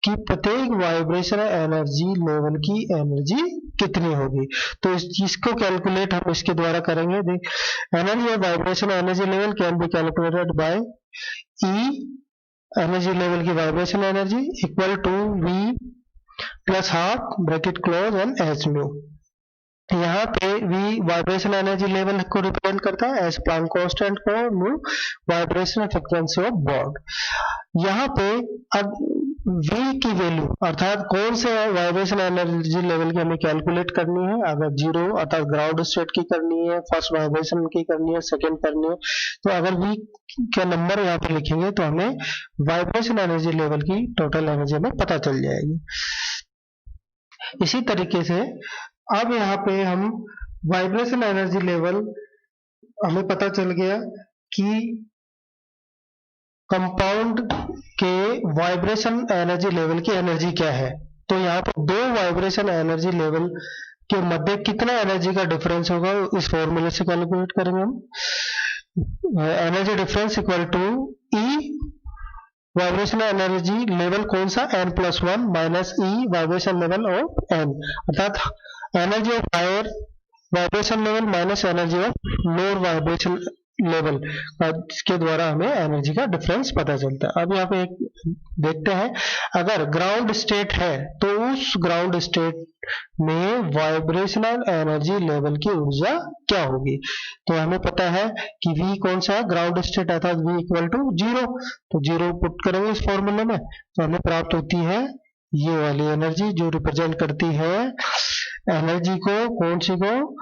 कि प्रत्येक वाइब्रेशनल एनर्जी लेवल की एनर्जी कितनी होगी। तो इसको कैलकुलेट हम इसके द्वारा करेंगे। Energy of vibrational energy level can be calculated by E energy level की vibrational energy equal to V plus half bracket close and H mu. यहाँ पे V वाइब्रेशन एनर्जी लेवल को रिप्रेजेंट करता है, एस प्लैंक कांस्टेंट को, mu vibrational frequency of bond. यहाँ पे अब V की वैल्यू अर्थात कौन से वाइब्रेशन एनर्जी लेवल की हमें कैलकुलेट करनी है। अगर 0 अर्थात ग्राउंड स्टेट की करनी है, फर्स्ट वाइब्रेशन की करनी है, सेकेंड करनी है, तो अगर V का नंबर यहाँ पे लिखेंगे तो हमें वाइब्रेशन एनर्जी लेवल की टोटल एनर्जी हमें पता चल जाएगी। इसी तरीके से अब यहाँ पे हम वाइब्रेशन एनर्जी लेवल हमें पता चल गया कि कंपाउंड के वाइब्रेशन एनर्जी लेवल की एनर्जी क्या है। तो यहाँ पे दो वाइब्रेशन एनर्जी लेवल के मध्य कितना एनर्जी का डिफरेंस होगा इस फॉर्मूले से कैलकुलेट करेंगे हम। Energy difference equal to E vibration energy level कौन सा? n+1 minus E vibration level of n, अर्थात energy of higher vibration level minus energy of lower vibration level, इसके द्वारा हमें एनर्जी का डिफरेंस पता चलता है। अब यहाँ पे एक देखते हैं, अगर ग्राउंड स्टेट है तो उस ग्राउंड स्टेट में वाइब्रेशनल एनर्जी लेवल की ऊर्जा क्या होगी। तो हमें पता है कि V कौन सा है? ग्राउंड स्टेट, अर्थात V इक्वल टू 0। तो 0 पुट करेंगे इस फॉर्मूले में तो हमें प्राप्त होती है ये वाली एनर्जी जो रिप्रेजेंट करती है एनर्जी को, कौन सी को,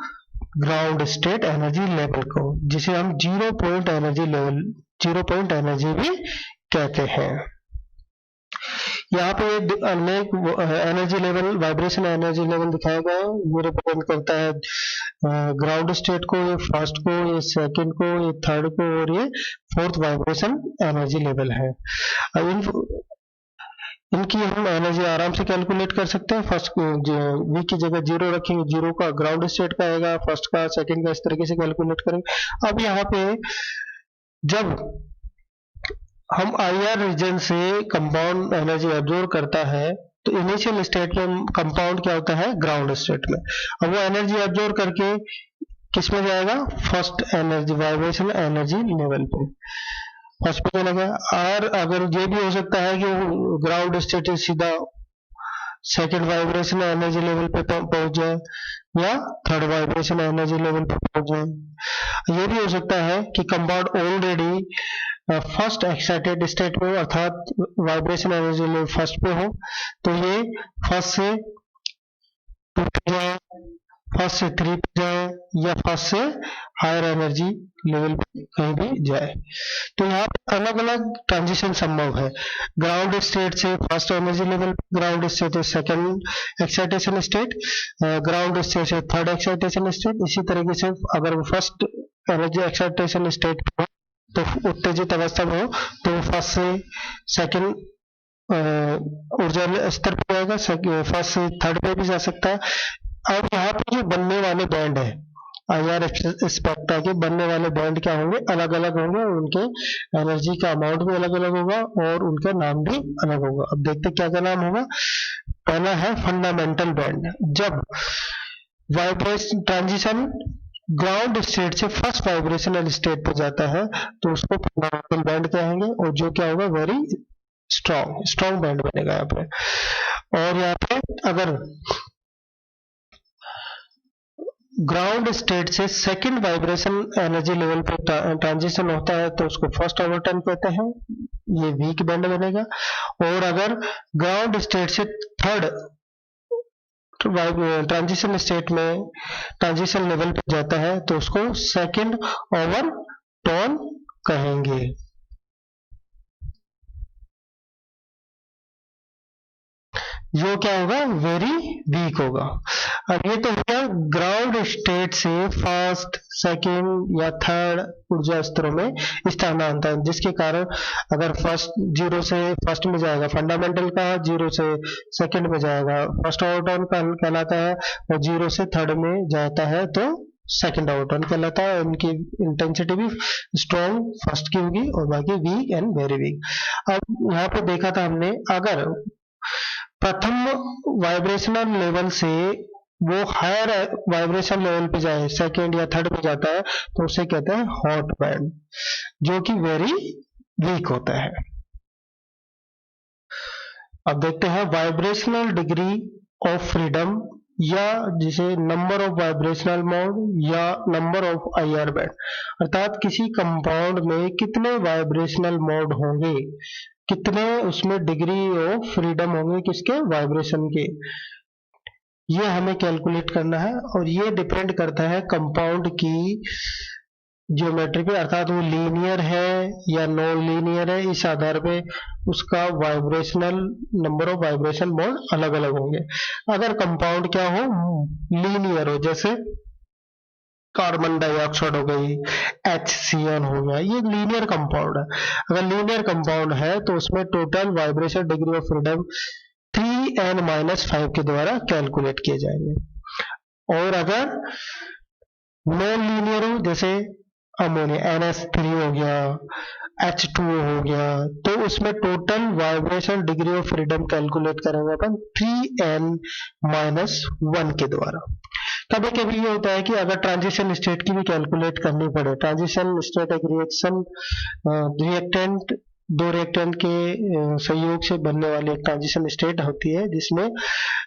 ग्राउंड स्टेट एनर्जी लेवल को, जिसे हम zero point energy level, zero point energy भी कहते हैं। यहाँ पे अनेक energy level, vibration energy level दिखाया गया है। ये रिप्रेजेंट करता है ग्राउंड स्टेट को, ये फर्स्ट को, ये सेकंड को, ये थर्ड को, और ये फोर्थ वाइब्रेशन एनर्जी लेवल है। अब इनकी हम एनर्जी आराम से कैलकुलेट कर सकते हैं। फर्स्ट वी की जगह जीरो रखेंगे, जीरो का ग्राउंड स्टेट का आएगा, फर्स्ट का, सेकंड का, इस तरीके से कैलकुलेट करेंगे। अब यहाँ पे जब हम आईआर रीजन से कंपाउंड एनर्जी एब्जॉर्ब करता है तो इनिशियल स्टेट में कंपाउंड क्या होता है, ग्राउंड स्टेट में। अब वो एनर्जी एब्जॉर्ब करके किस में जाएगा, first energy vibration energy level पे, फर्स्ट पे चला गया। और अगर ये भी हो सकता है कि ग्राउंड स्टेट से सीधा सेकंड वाइब्रेशन एनर्जी लेवल पे पहुंच जाए, या थर्ड वाइब्रेशन एनर्जी लेवल पे पहुंच जाए। ये भी हो सकता है कि compound already first excited state में, अर्थात वाइब्रेशन एनर्जी लेवल फर्स्ट पे हो, तो ये फर्स्ट से टू पे जाए, फर्स्ट से थ्री पे जाए, या फर्स्ट से हायर एनर्जी लेवल पे कहीं भी जाए। तो यहाँ पे अलग अलग ट्रांजिशन संभव है। ग्राउंड स्टेट से first energy level, ground state से second excitation state, ground state से थर्ड एक्साइटेशन स्टेट। इसी तरीके से अगर फर्स्ट एनर्जी एक्साइटेशन स्टेट पे तो उत्तेजित अवस्था में हो तो फर्स्ट से सेकंड ऊर्जा स्तर पे जाएगा, फर्स्ट से थर्ड पे भी जा सकता है। अब यहाँ पे जो बनने वाले बैंड है आईआर स्पेक्ट्रा के, बनने वाले बैंड क्या होंगे, अलग अलग होंगे, उनके एनर्जी का अमाउंट भी अलग अलग होगा और उनका नाम भी अलग होगा। अब देखते क्या क्या नाम होगा। पहला है फंडामेंटल बैंड। जब वाइब्रेशन ट्रांजिशन ग्राउंड स्टेट से फर्स्ट वाइब्रेशनल स्टेट पे जाता है तो उसको फंडामेंटल बैंड कहेंगे, और जो क्या होगा, वेरी स्ट्रॉन्ग बैंड बनेगा यहाँ पे। और यहाँ पे अगर ग्राउंड स्टेट से सेकंड वाइब्रेशन एनर्जी लेवल पे ट्रांजिशन होता है तो उसको फर्स्ट ओवरटर्न कहते हैं, ये वीक बैंड बनेगा। और अगर ग्राउंड स्टेट से थर्ड ट्रांजिशन स्टेट में ट्रांजिशन लेवल पे जाता है तो उसको सेकंड ओवरटर्न कहेंगे। जो क्या होगा, वेरी वीक होगा। अब ये तो हो गया ग्राउंड स्टेट से फर्स्ट, सेकंड या थर्ड ऊर्जा स्तरों में स्थानांतरण, जिसके कारण अगर फर्स्ट जीरो से फर्स्ट में जाएगा फंडामेंटल का, जीरो से सेकंड में जाएगा फर्स्ट ओवरटर्न कहलाता है, और जीरो से थर्ड में जाता है तो सेकंड ओवरटर्न कहलाता है। उनकी इंटेंसिटी भी स्ट्रॉन्ग फर्स्ट की होगी और बाकी वीक एंड वेरी वीक। अब यहाँ पे देखा था हमने, अगर प्रथम वाइब्रेशनल लेवल से वो हायर वाइब्रेशन लेवल पे जाए, सेकेंड या थर्ड पे जाता है तो उसे कहते हैं हॉट बैंड, जो कि वेरी वीक होता है। अब देखते हैं वाइब्रेशनल डिग्री ऑफ फ्रीडम, या जिसे नंबर ऑफ वाइब्रेशनल मोड या नंबर ऑफ आईआर बैंड, अर्थात किसी कंपाउंड में कितने वाइब्रेशनल मोड होंगे, कितने उसमें डिग्री ऑफ फ्रीडम होंगे किसके, वाइब्रेशन के, ये हमें कैलकुलेट करना है। और ये डिपेंड करता है कंपाउंड की ज्योमेट्री पे, अर्थात वो लीनियर है या नॉन लीनियर है, इस आधार पे उसका vibrational number of vibration mode अलग अलग होंगे। अगर कंपाउंड क्या हो, लीनियर हो, जैसे कार्बन डाइऑक्साइड हो गई, HCl हो गया, ये लीनियर कंपाउंड है। अगर लीनियर कंपाउंड है तो उसमें total vibration degree of freedom 3n-5 के द्वारा कैलकुलेट किए जाएंगे। और अगर नॉन लीनियर हो, जैसे अमोनिया NH3 हो गया, H2O हो गया, तो उसमें total vibration degree of freedom calculate करेंगे अपन 3n-1 के द्वारा। कभी कभी ये होता है कि अगर ट्रांजिशन स्टेट की भी कैलकुलेट करनी पड़े, ट्रांजिशन स्टेट एक रिएक्शन रिएक्टेंट, दो रिएक्टेंट के सहयोग से बनने वाली ट्रांजिशन स्टेट होती है जिसमें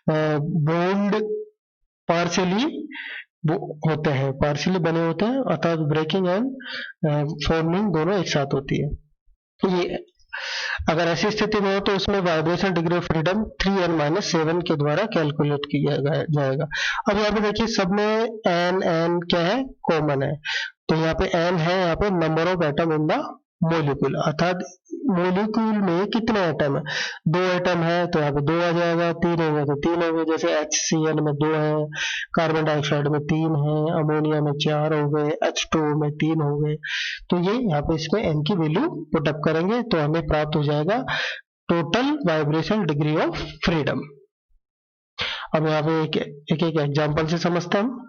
बॉन्ड पार्शियली होते हैं, पार्शियली बने होते हैं, अर्थात ब्रेकिंग एंड फॉर्मिंग दोनों एक साथ होती है। ये अगर ऐसी स्थिति में हो तो उसमें vibration degree of freedom 3n-7 के द्वारा कैलकुलेट किया जाएगा। अब यहाँ पे देखिए सब में n क्या है, कॉमन है, तो यहाँ पे n है, यहाँ पे number of atom in the molecule, अर्थात मोलिक्यूल में कितने एटम है, 2 एटम है तो यहाँ पे 2 आ जाएगा, 3 होगा तो 3 हो गए, जैसे HCl में 2 है, कार्बन डाइऑक्साइड में 3 है, अमोनिया में 4 हो गए, H2O में 3 हो गए। तो ये यहाँ पे इसमें n की वैल्यू पुटअप करेंगे तो हमें प्राप्त हो जाएगा total vibration degree of freedom. अब यहाँ पे एक एग्जांपल से समझते हैं हम।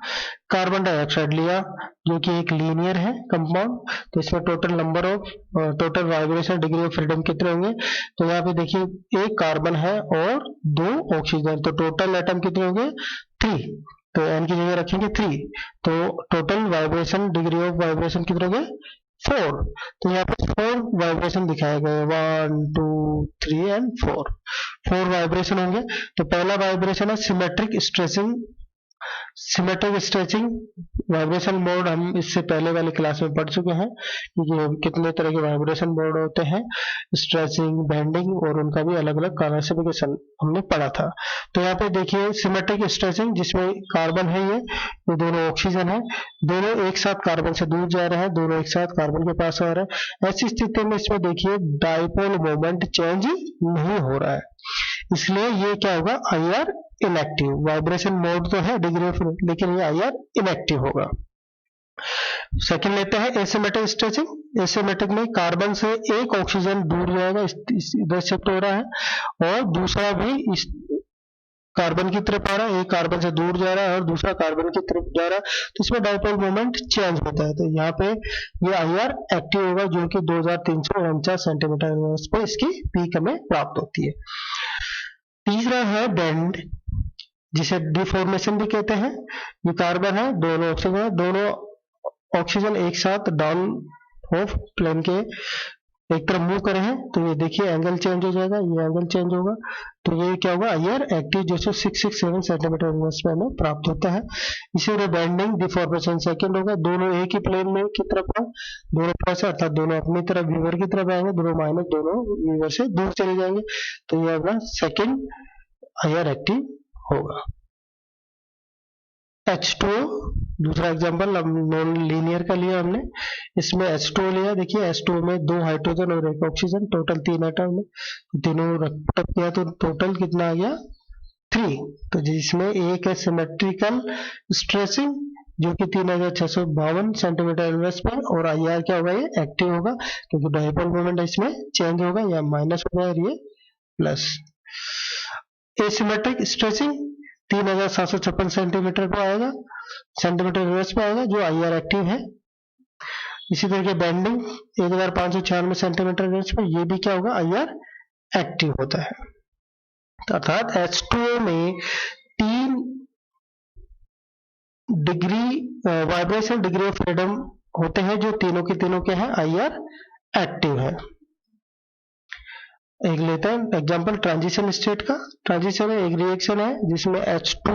कार्बन डाइऑक्साइड लिया जो कि एक लीनियर है कंपाउंड, तो इसमें total vibration degree of freedom कितने होंगे, तो यहाँ पे देखिए एक कार्बन है और 2 ऑक्सीजन, तो टोटल एटम कितने होंगे 3, तो n की जगह रखेंगे 3, तो total vibration degree of vibration कितने होंगे 4, तो यहाँ पर 4 वाइब्रेशन दिखाए गए, 1 2 3 एंड 4 वाइब्रेशन होंगे। तो पहला वाइब्रेशन है सिमेट्रिक स्ट्रेचिंग वाइब्रेशन मोड, हम इससे पहले वाली क्लास में पढ़ चुके हैं कि कितने तरह के वाइब्रेशन मोड होते हैं, स्ट्रेचिंग, बेंडिंग, और उनका भी अलग अलग क्लासिफिकेशन हमने पढ़ा था। तो यहाँ पे देखिए सिमेट्रिक स्ट्रेचिंग, जिसमें कार्बन है, ये दोनों ऑक्सीजन है, दोनों एक साथ कार्बन से दूर जा रहे हैं, दोनों एक साथ कार्बन के पास आ रहे हैं। ऐसी स्थिति में इसमें देखिए डाइपोल मोमेंट चेंज नहीं हो रहा है, इसलिए ये क्या होगा IR इनएक्टिव। वाइब्रेशन मोड तो है डिग्री ऑफ, लेकिन ये IR इनएक्टिव होगा। सेकंड लेते हैं एसिमेट्रिक स्ट्रेचिंग। एसिमेट्रिक में कार्बन से एक ऑक्सीजन दूर जाएगा, इधर शिफ्ट हो रहा है, और दूसरा भी इस कार्बन की तरफ आ रहा है, एक कार्बन से दूर जा रहा है और दूसरा कार्बन की तरफ जा रहा है, तो इसमें डाइपोल मोमेंट चेंज होता है। तो यहाँ पे ये IR एक्टिव होगा, जो कि 2349 सेंटीमीटर पे इसकी पीक हमें प्राप्त होती है। तीसरा है बेंड, जिसे डिफॉर्मेशन भी कहते हैं। ये कार्बन है, दोनों ऑक्सीजन एक साथ डाउन ऑफ प्लेन के एक तरफ मूव करे हैं, तो ये देखिए एंगल चेंज हो जाएगा, ये एंगल चेंज होगा, तो ये क्या होगा IR एक्टिव, जो 667 सेंटीमीटर पे हमें प्राप्त होता है। इसीलिए बेंडिंग डिफॉर्मेशन सेकंड होगा, दोनों एक ही प्लेन में की तरफ है, दोनों पास, अर्थात दोनों अपनी तरफ व्यूअर की तरफ आएंगे, दोनों माइनस दोनों व्यूअर से दूर चले जाएंगे, तो ये होगा सेकंड IR एक्टिव होगा। H2O दूसरा एग्जांपल नॉन लीनियर का लिया हमने, इसमें H2O लिया, देखिए H2O में 2 हाइड्रोजन और 1 ऑक्सीजन, टोटल 3 एटम, तीनों रख किया तो टोटल कितना आ गया 3, तो जिसमें एक है सिमेट्रिकल स्ट्रेचिंग जो कि 3652 सेंटीमीटर इनवर्स पर, और IR क्या होगा, ये एक्टिव होगा, क्योंकि डाइपोल मोमेंट इसमें चेंज होगा, या माइनस होगा और ये प्लस। एसिमेट्रिक स्ट्रेचिंग 3756 सेंटीमीटर पे आएगा, सेंटीमीटर इनवर्स पे आएगा, जो IR एक्टिव है। इसी तरह के बेंडिंग 1596 सेंटीमीटर इनवर्स पे, ये भी क्या होगा IR एक्टिव होता है। अर्थात H2O में 3 degree vibration degree of freedom होते हैं, जो तीनों के हैं IR एक्टिव है। एक लेते हैं एग्जांपल ट्रांजिशन स्टेट का। ट्रांजिशन में एक रिएक्शन है जिसमें H2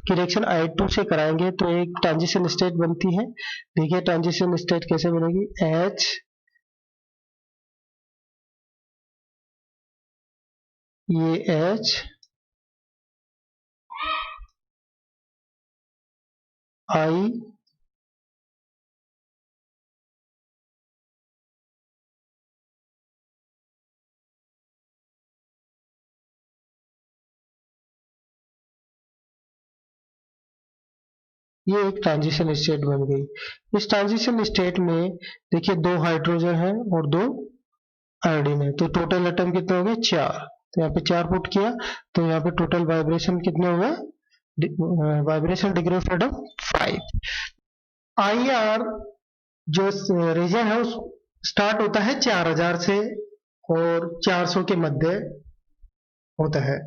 की रिएक्शन I2 से कराएंगे तो एक ट्रांजिशन स्टेट बनती है। देखिए ट्रांजिशन स्टेट कैसे बनेगी, H ये H I ये एक ट्रांजिशन स्टेट बन गई। इस ट्रांजिशन स्टेट में देखिए 2 हाइड्रोजन है और 2 आयोडीन है, तो टोटल एटम कितने हो गए 4, तो यहाँ पे 4 पुट किया, तो यहाँ पे टोटल वाइब्रेशन कितने हो गए, vibration degree of freedom 5। IR जो रीजन है उस स्टार्ट होता है 4000 से और 400 के मध्य होता है।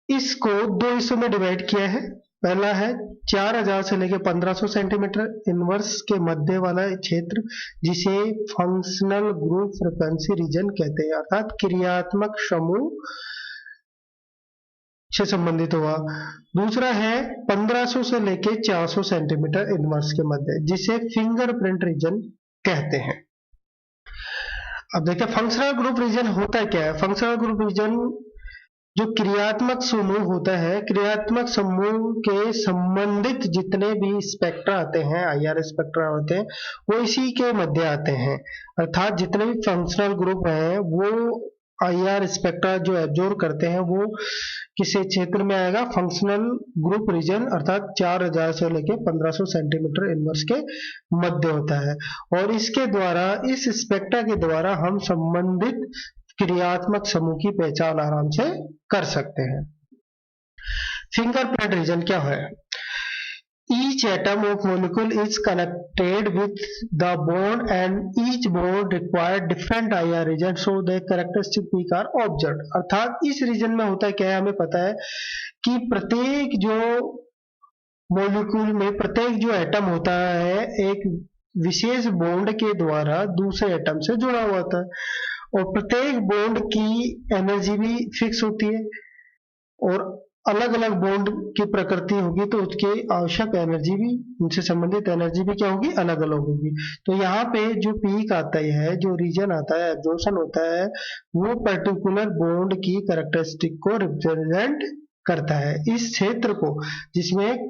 इसको 2 हिस्सों में डिवाइड किया है। पहला है 4000 से लेकर 1500 सेंटीमीटर इनवर्स के मध्य वाला क्षेत्र, जिसे फंक्शनल ग्रुप फ्रीक्वेंसी रीजन कहते हैं, अर्थात क्रियात्मक समूह से संबंधित हुआ। दूसरा है 1500 से लेकर 400 सेंटीमीटर इनवर्स के मध्य, जिसे फिंगरप्रिंट रीजन कहते हैं। अब देखिए फंक्शनल ग्रुप रीजन होता क्या है। फंक्शनल ग्रुप रीजन जो क्रियात्मक समूह होता है, क्रियात्मक समूह के संबंधित जितने भी स्पेक्ट्रा आते हैं, आईआर स्पेक्ट्रा होते हैं, वो इसी के मध्य आते हैं। अर्थात जितने भी फंक्शनल ग्रुप हैं वो आईआर स्पेक्ट्रा जो एब्जॉर्ब करते हैं वो किसी क्षेत्र में आएगा, फंक्शनल ग्रुप रीजन, अर्थात 4000 से लेके 1500 सेंटीमीटर इनवर्स के मध्य होता है। और इसके द्वारा, इस स्पेक्ट्रा के द्वारा हम संबंधित क्रियात्मक समूह की पहचान आराम से कर सकते हैं। फिंगरप्रिंट रीजन क्या है? Each atom of molecule is connected with the bond and each bond require different IR region so the characteristic peak are observed। अर्थात इस रीजन में होता क्या है, हमें पता है कि प्रत्येक जो मॉलिक्यूल में प्रत्येक जो एटम होता है एक विशेष बॉन्ड के द्वारा दूसरे एटम से जुड़ा हुआ होता है और प्रत्येक बॉन्ड की एनर्जी भी फिक्स होती है और अलग अलग बॉन्ड की प्रकृति होगी तो उसकी आवश्यक एनर्जी भी, उनसे संबंधित एनर्जी भी क्या होगी, अलग अलग होगी। तो यहाँ पे जो पीक आता है, जो रीजन आता है, एब्जॉर्प्शन होता है, वो पर्टिकुलर बॉन्ड की कैरेक्टरिस्टिक को रिप्रेजेंट करता है। इस क्षेत्र को जिसमें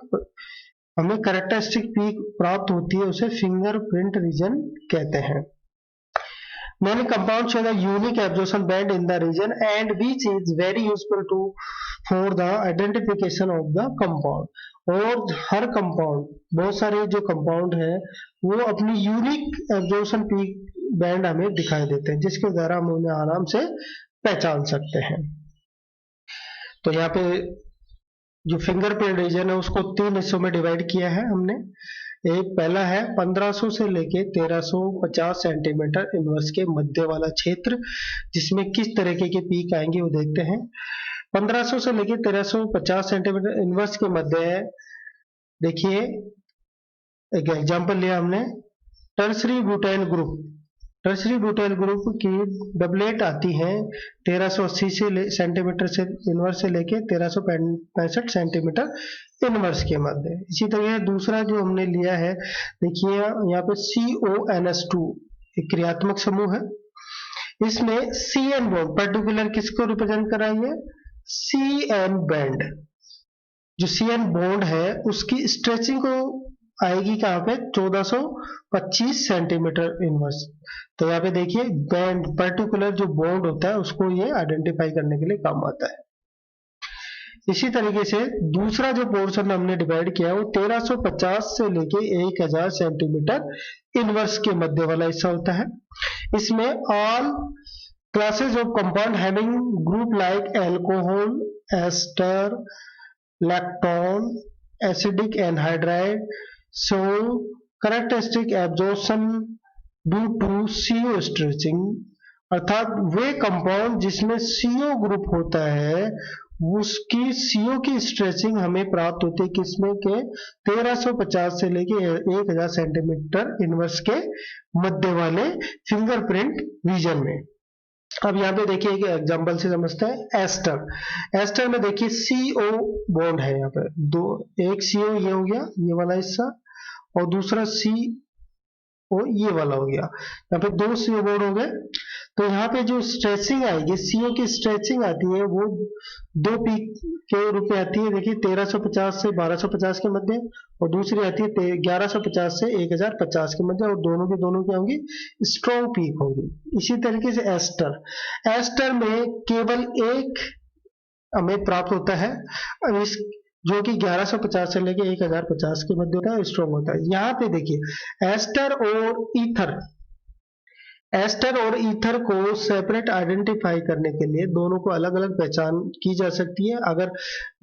हमें कैरेक्टरिस्टिक पीक प्राप्त होती है उसे फिंगरप्रिंट रीजन कहते हैं। Many compounds show the unique absorption band in the region and which is very useful for the identification of the compound। और हर कंपाउंड, बहुत सारे जो कंपाउंड है वो अपनी यूनिक एब्जॉर्प्शन पीक बैंड हमें दिखाई देते हैं जिसके द्वारा हम उन्हें आराम से पहचान सकते हैं। तो यहाँ पे जो फिंगरप्रिंट रीजन है उसको 3 हिस्सों में डिवाइड किया है हमने। एक पहला है 1500 से लेके 1350 सेंटीमीटर इनवर्स के मध्य वाला क्षेत्र, जिसमें किस तरीके के पीक आएंगे वो देखते हैं। 1500 से लेके 1350 सेंटीमीटर इनवर्स के मध्य है। देखिए एक एग्जांपल लिया हमने, tertiary butyl group. Tertiary butyl group की डबलेट आती है 1380 सेंटीमीटर से इनवर्स से लेके 1365 सेंटीमीटर इनवर्स के मध्य। इसी तरह दूसरा जो हमने लिया है, देखिए यहाँ पे CONS2 एक क्रियात्मक समूह है। इसमें CN बॉन्ड पर्टिकुलर किसको रिप्रेजेंट कर रही है, CN बैंड। जो CN बॉन्ड है उसकी स्ट्रेचिंग को आएगी कहाँ पे, 1425 सेंटीमीटर इनवर्स। तो यहाँ पे देखिए बैंड पर्टिकुलर जो बॉन्ड होता है उसको ये आइडेंटिफाई करने के लिए काम आता है। इसी तरीके से दूसरा जो पोर्शन हमने डिवाइड किया है वो 1350 से लेके 1000 सेंटीमीटर इनवर्स के मध्य वाला हिस्सा होता है। इसमें all classes of compound having group like alcohol, ester, lactone, acidic anhydride so characteristic absorption due to CO stretching। अर्थात वे कंपाउंड जिसमें CO ग्रुप होता है उसकी CO की स्ट्रेचिंग हमें प्राप्त होती है किसमें के 1350 से लेके 1000 सेंटीमीटर इनवर्स के मध्य वाले फिंगरप्रिंट रीजन में। अब यहाँ पे देखिए एक एग्जांपल से समझते हैं। एस्टर, एस्टर में देखिए CO बॉन्ड है, यहाँ पे दो, एक CO ये हो गया ये वाला हिस्सा और दूसरा CO ये वाला हो गया, यहाँ पे 2 CO बॉन्ड हो गए। तो यहाँ पे जो स्ट्रेचिंग आएगी, CO की स्ट्रेचिंग आती है वो 2 पीक के रूप में आती है। देखिए 1350 से 1250 के मध्य और दूसरी आती है 1150 से 1050 के मध्य और दोनों क्या होंगी, स्ट्रॉन्ग पीक होगी। इसी तरीके से एस्टर, एस्टर में केवल एक हमें प्राप्त होता है इस जो कि 1150 से लेके 1050 के मध्य होता है, स्ट्रॉन्ग होता है। यहाँ पे देखिए एस्टर और ईथर, एस्टर और ईथर को सेपरेट आइडेंटिफाई करने के लिए दोनों को अलग अलग पहचान की जा सकती है। अगर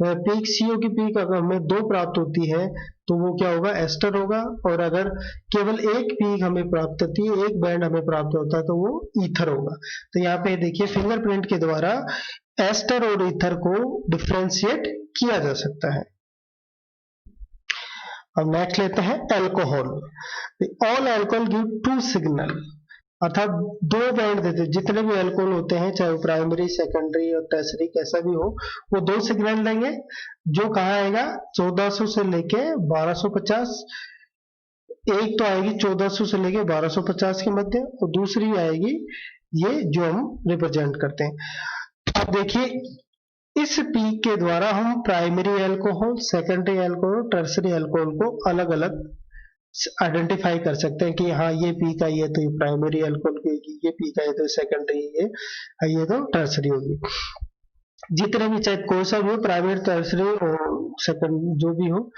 पीक CO की पीक अगर हमें 2 प्राप्त होती है तो वो क्या होगा, एस्टर होगा। और अगर केवल एक पीक हमें प्राप्त होती है, एक बैंड हमें प्राप्त होता है तो वो ईथर होगा। तो यहाँ पे देखिए फिंगरप्रिंट के द्वारा एस्टर और ईथर को डिफ्रेंशिएट किया जा सकता है। अब नेक्स्ट लेते हैं alcohol. All alcohol give 2 signal, अर्थात 2 बैंड देते हैं। जितने भी अल्कोहल होते हैं चाहे प्राइमरी, सेकेंडरी और टर्सरी कैसा भी हो, वो 2 सिग्नल देंगे। जो कहाँ आएगा, 1400 से लेके 1250। एक तो आएगी 1400 से लेके 1250 के मध्य और दूसरी आएगी ये जो हम रिप्रेजेंट करते हैं। अब देखिए इस पीक के द्वारा हम primary alcohol, secondary alcohol, tertiary alcohol को अलग अलग आइडेंटिफाई कर सकते हैं कि हाँ ये पीक आई है तो ये प्राइमरी अल्कोहल की होगी, ये पीक आई तो सेकेंडरी, ये आई है तो टर्सरी होगी। जितने भी चाहे कोई सा भी हो, प्राइमरी, टर्सरी और सेकेंड जो भी हो,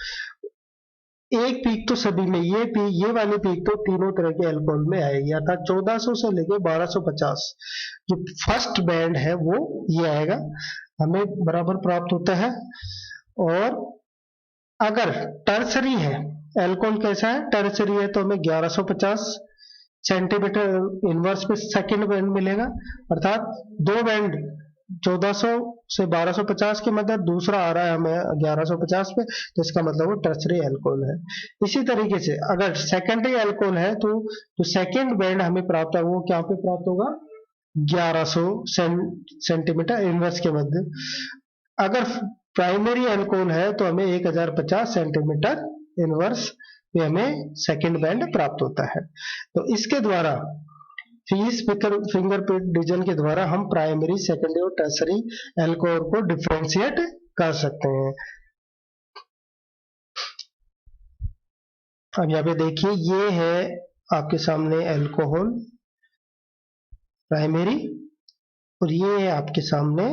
एक पीक तो सभी में, ये वाली पीक तो तीनों तरह के अल्कोहल में आएगी, अर्थात 1400 से लेके 1250 जो फर्स्ट बैंड है वो ये आएगा, हमें बराबर प्राप्त होता है। और अगर टर्सरी है, अल्कोहल कैसा है, टर्सरी है तो हमें 1150 सेंटीमीटर इनवर्स पे सेकेंड बैंड मिलेगा, अर्थात दो बैंड 1400 से 1250 के मध्य, दूसरा आ रहा है हमें 1150 पे, तो इसका मतलब वो टर्सरी अल्कोहल है। इसी तरीके से अगर सेकेंडरी अल्कोहल है तो जो सेकेंड बैंड हमें प्राप्त है वो क्या पे प्राप्त होगा, 1100 सेंटीमीटर इनवर्स के मध्य। अगर प्राइमरी अल्कोहल है तो हमें 1050 सेंटीमीटर इनवर्स पे हमें सेकेंड बैंड प्राप्त होता है। तो इसके द्वारा इस फिंगरप्रिंट डिवीजन के द्वारा हम प्राइमरी, सेकेंडरी और टर्सरी अल्कोहल को डिफरेंशिएट कर सकते हैं। अब यहाँ पे देखिए ये है आपके सामने अल्कोहल प्राइमरी और ये है आपके सामने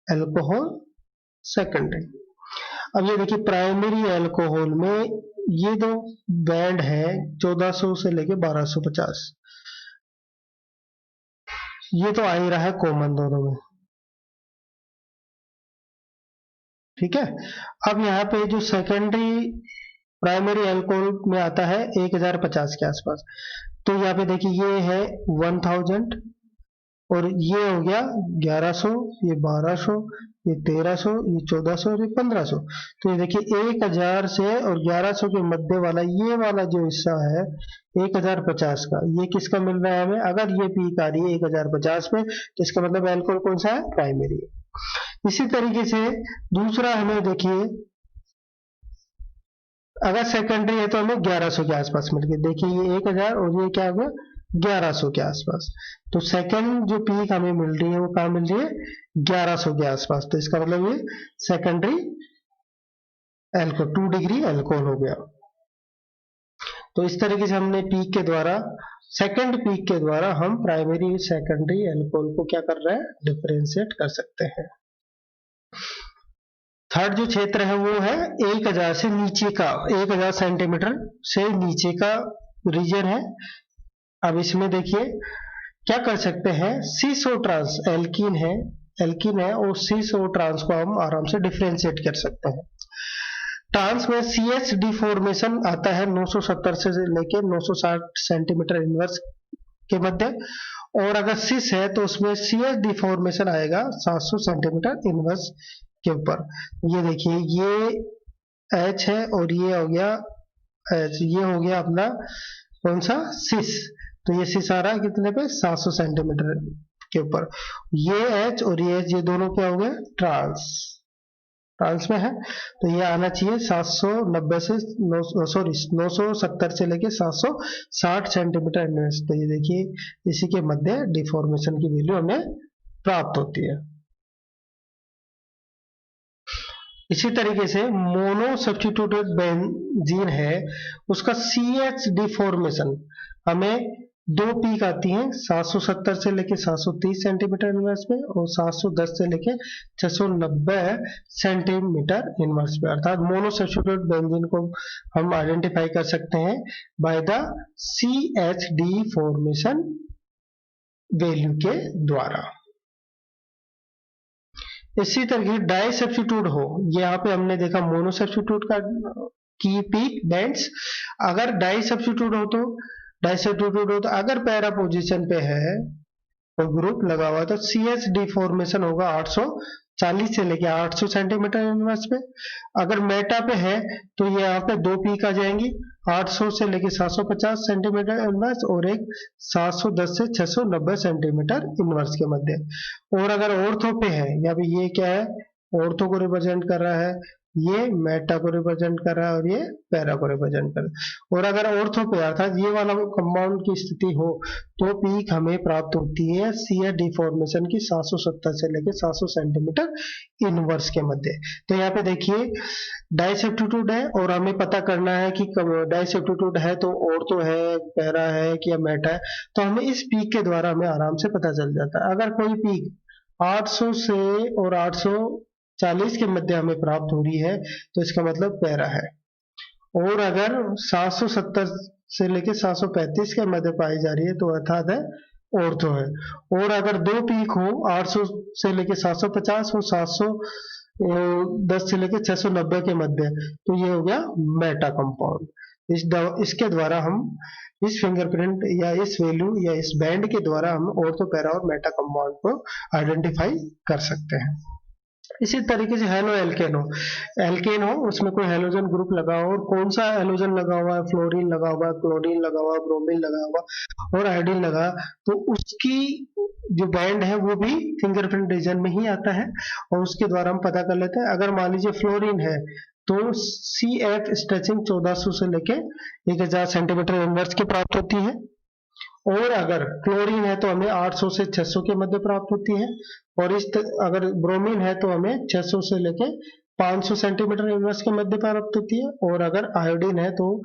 अल्कोहल सेकेंडरी। अब ये देखिए प्राइमरी अल्कोहल में ये दो बैंड है 1400 से लेके 1250, ये तो आ ही रहा है कॉमन दोनों में, ठीक है। अब यहाँ पे जो सेकेंडरी प्राइमरी अल्कोहल में आता है 1050 के आसपास, तो यहाँ पे देखिए ये है 1000 और ये हो गया 1100, ये 1200, ये 1300, ये 1400 और ये 1500। तो ये देखिए 1000 से और 1100 के मध्य वाला ये वाला जो हिस्सा है 1050 का, ये किसका मिल रहा है हमें, अगर ये पीक आ रही है 1050 में तो इसका मतलब अल्कोहल कौन सा है, प्राइमरी है। इसी तरीके से दूसरा हमें देखिए अगर सेकेंडरी है तो हमें 1100 के आसपास मिल गई, देखिए ये 1000 और ये क्या हो गया 1100 के आसपास। तो सेकेंड जो पीक हमें मिल रही है वो कहाँ मिल रही है, 1100 के आसपास। तो इसका मतलब ये सेकेंडरी अल्कोहल 2 डिग्री अल्कोहल हो गया। तो इस तरीके से हमने पीक के द्वारा, सेकेंड पीक के द्वारा हम प्राइमरी सेकेंडरी अल्कोहल को क्या कर रहे हैं, डिफरेंशिएट कर सकते हैं। थर्ड जो क्षेत्र है वो है 1000 से नीचे का, 1000 सेंटीमीटर से नीचे का रीजन है। अब इसमें देखिए क्या कर सकते हैं, सीसो ट्रांस एल्कीन है और सीसो ट्रांस को हम आराम से डिफरेंशिएट कर सकते हैं। ट्रांस में CH डिफॉर्मेशन आता है 970 से लेके 960 सेंटीमीटर इनवर्स के मध्य, और अगर सिस है तो उसमें CH डिफॉर्मेशन आएगा 700 सेंटीमीटर इनवर्स के ऊपर। ये देखिए ये H है और ये हो गया H, ये हो गया अपना कौन सा, सिस। तो ये सिस आ रहा है कितने पे, 700 सेंटीमीटर के ऊपर। ये H और ये H, ये दोनों क्या हो गए, ट्रांस में है, तो ये आना चाहिए 790 से 970 से लेके 760 सेंटीमीटर इनवर्स। तो ये देखिए इसी के मध्य डिफॉर्मेशन की वैल्यू हमें प्राप्त होती है। इसी तरीके से मोनो सब्स्टिट्यूटेड बेंजीन है, उसका CH डिफॉर्मेशन हमें दो पीक आती हैं 770 से लेके 730 सेंटीमीटर इनवर्स में और 710 से लेके 690 सेंटीमीटर इनवर्स में, अर्थात मोनो सब्स्टिट्यूटेड बेंजीन को हम आइडेंटिफाई कर सकते हैं by the CH deformation value के द्वारा। इसी तरह डाई सब्स्टिट्यूट हो, यहाँ पे हमने देखा मोनो सब्स्टिट्यूट का की पीक बैंड्स, अगर डाई सब्स्टिट्यूट हो तो अगर पैरा पोजीशन पे है तो ग्रुप लगा हुआ तो CH डिफॉर्मेशन होगा 840 से लेके 800 सेंटीमीटर इनवर्स पे। अगर मेटा पे है तो ये यहाँ पे दो पीक आ जाएंगी 800 से लेके 750 सेंटीमीटर इनवर्स और एक 710 से 690 सेंटीमीटर इनवर्स के मध्य। और अगर ऑर्थो पे है, या भी ये क्या है, ऑर्थो को रिप्रेजेंट कर रहा है, ये मेटा को रिप्रेजेंट कर रहा है और ये पैरा को रिप्रेजेंट कर रहा है। और अगर ऑर्थो पे अर्थात ये वाला कंपाउंड की स्थिति हो तो पीक हमें प्राप्त होती है सीएच डिफॉर्मेशन की 770 से लेकर 700 सेंटीमीटर इनवर्स के मध्य। तो यहाँ पे देखिए डाइसब्स्टिट्यूट है और हमें पता करना है कि डाइसब्स्टिट्यूट है तो ऑर्थो है, पैरा है कि या मेटा है, तो हमें इस पीक के द्वारा हमें आराम से पता चल जाता है। अगर कोई पीक 800 से और 840 के मध्य हमें प्राप्त हो रही है तो इसका मतलब पैरा है, और अगर 770 से लेके 735 के मध्य पाई जा रही है तो अर्थात है ऑर्थो है। और अगर दो पीक हो 800 से लेके 750 और 710 से लेके 690 के मध्य, तो ये हो गया मेटा कंपाउंड। इसके द्वारा हम इस फिंगरप्रिंट या इस वैल्यू या इस बैंड के द्वारा हम ऑर्थो, पैरा और मेटा कंपाउंड को आइडेंटिफाई कर सकते हैं। इसी तरीके से हेलो एल्केन हो उसमें कोई हेलोजन ग्रुप लगा हो, और कौन सा हेलोजन लगा हुआ है, फ्लोरीन लगा हुआ है, क्लोरीन लगा हुआ है, ब्रोमीन लगा हुआ और आयोडीन लगा, तो उसकी जो बैंड है वो भी फिंगरप्रिंट रीजन में ही आता है और उसके द्वारा हम पता कर लेते हैं। अगर मान लीजिए फ्लोरीन है तो सी एफ स्ट्रेचिंग 1400 से लेके 1000 सेंटीमीटर इनवर्स की प्राप्त होती है, और अगर क्लोरीन है तो हमें 800 से 600 के मध्य प्राप्त होती है, और अगर ब्रोमीन है तो हमें 600 से लेके 500 सेंटीमीटर इनवर्स के मध्य प्राप्त होती है, और अगर आयोडीन है तो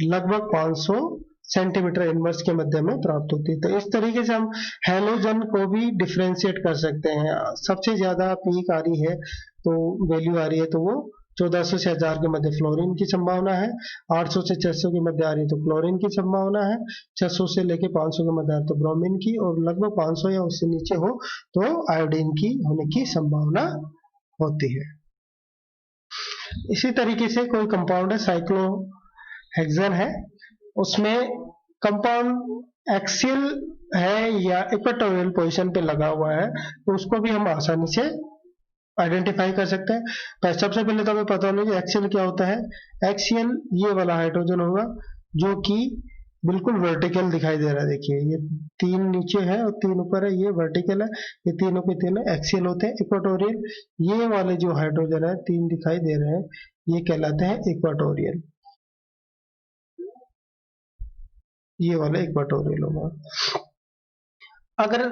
लगभग 500 सेंटीमीटर इनवर्स के मध्य में प्राप्त होती है। तो इस तरीके से हम हेलोजन को भी डिफ्रेंशिएट कर सकते हैं। सबसे ज्यादा पीक आ रही है तो वैल्यू आ रही है तो वो 1400 से 1000 के मध्य फ्लोरीन की संभावना है, 800 से 600 के मध्य आ रही है तो क्लोरीन की संभावना है, 600 से लेके 500 के मध्य तो ब्रोमीन की, और लगभग 500 या उससे नीचे हो तो आयोडीन की होने की संभावना होती है। इसी तरीके से कोई कंपाउंड है साइक्लोहेक्सेन है, उसमें कंपाउंड एक्सियल है या इक्वेटोरियल पोजीशन पे लगा हुआ है, तो उसको भी हम आसानी से आइडेंटिफाई कर सकते हैं। सबसे पहले तो हमें पता होना कि एक्सियल क्या होता है। एक्सियल ये वाला हाइड्रोजन होगा जो कि बिल्कुल वर्टिकल दिखाई दे रहा है। देखिए ये 3 नीचे है और 3 ऊपर है, ये वर्टिकल है, ये तीनों के तीनों एक्सियल होते हैं। इक्वाटोरियल ये वाले जो हाइड्रोजन है 3 दिखाई दे रहे हैं, ये कहलाते हैं इक्वाटोरियल, ये वाला इक्वाटोरियल होगा। अगर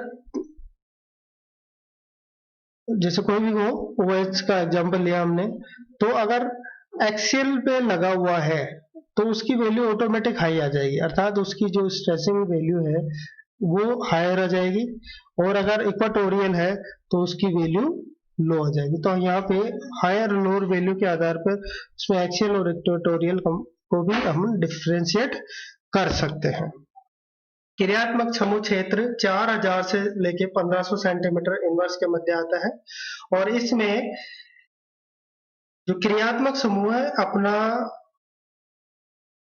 जैसे कोई भी हो OH का एग्जांपल लिया हमने, तो अगर एक्सियल पे लगा हुआ है तो उसकी वैल्यू ऑटोमेटिक हाई आ जाएगी, अर्थात उसकी जो स्ट्रेसिंग वैल्यू है वो हायर आ जाएगी, और अगर इक्वाटोरियल है तो उसकी वैल्यू लो आ जाएगी। तो यहाँ पे हायर और लोअर वैल्यू के आधार पर उसमें एक्सियल और इक्वाटोरियल को भी हम डिफ्रेंशिएट कर सकते हैं। क्रियात्मक समूह क्षेत्र 4000 से लेके 1500 सेंटीमीटर इनवर्स के मध्य आता है, और इसमें जो क्रियात्मक समूह है अपना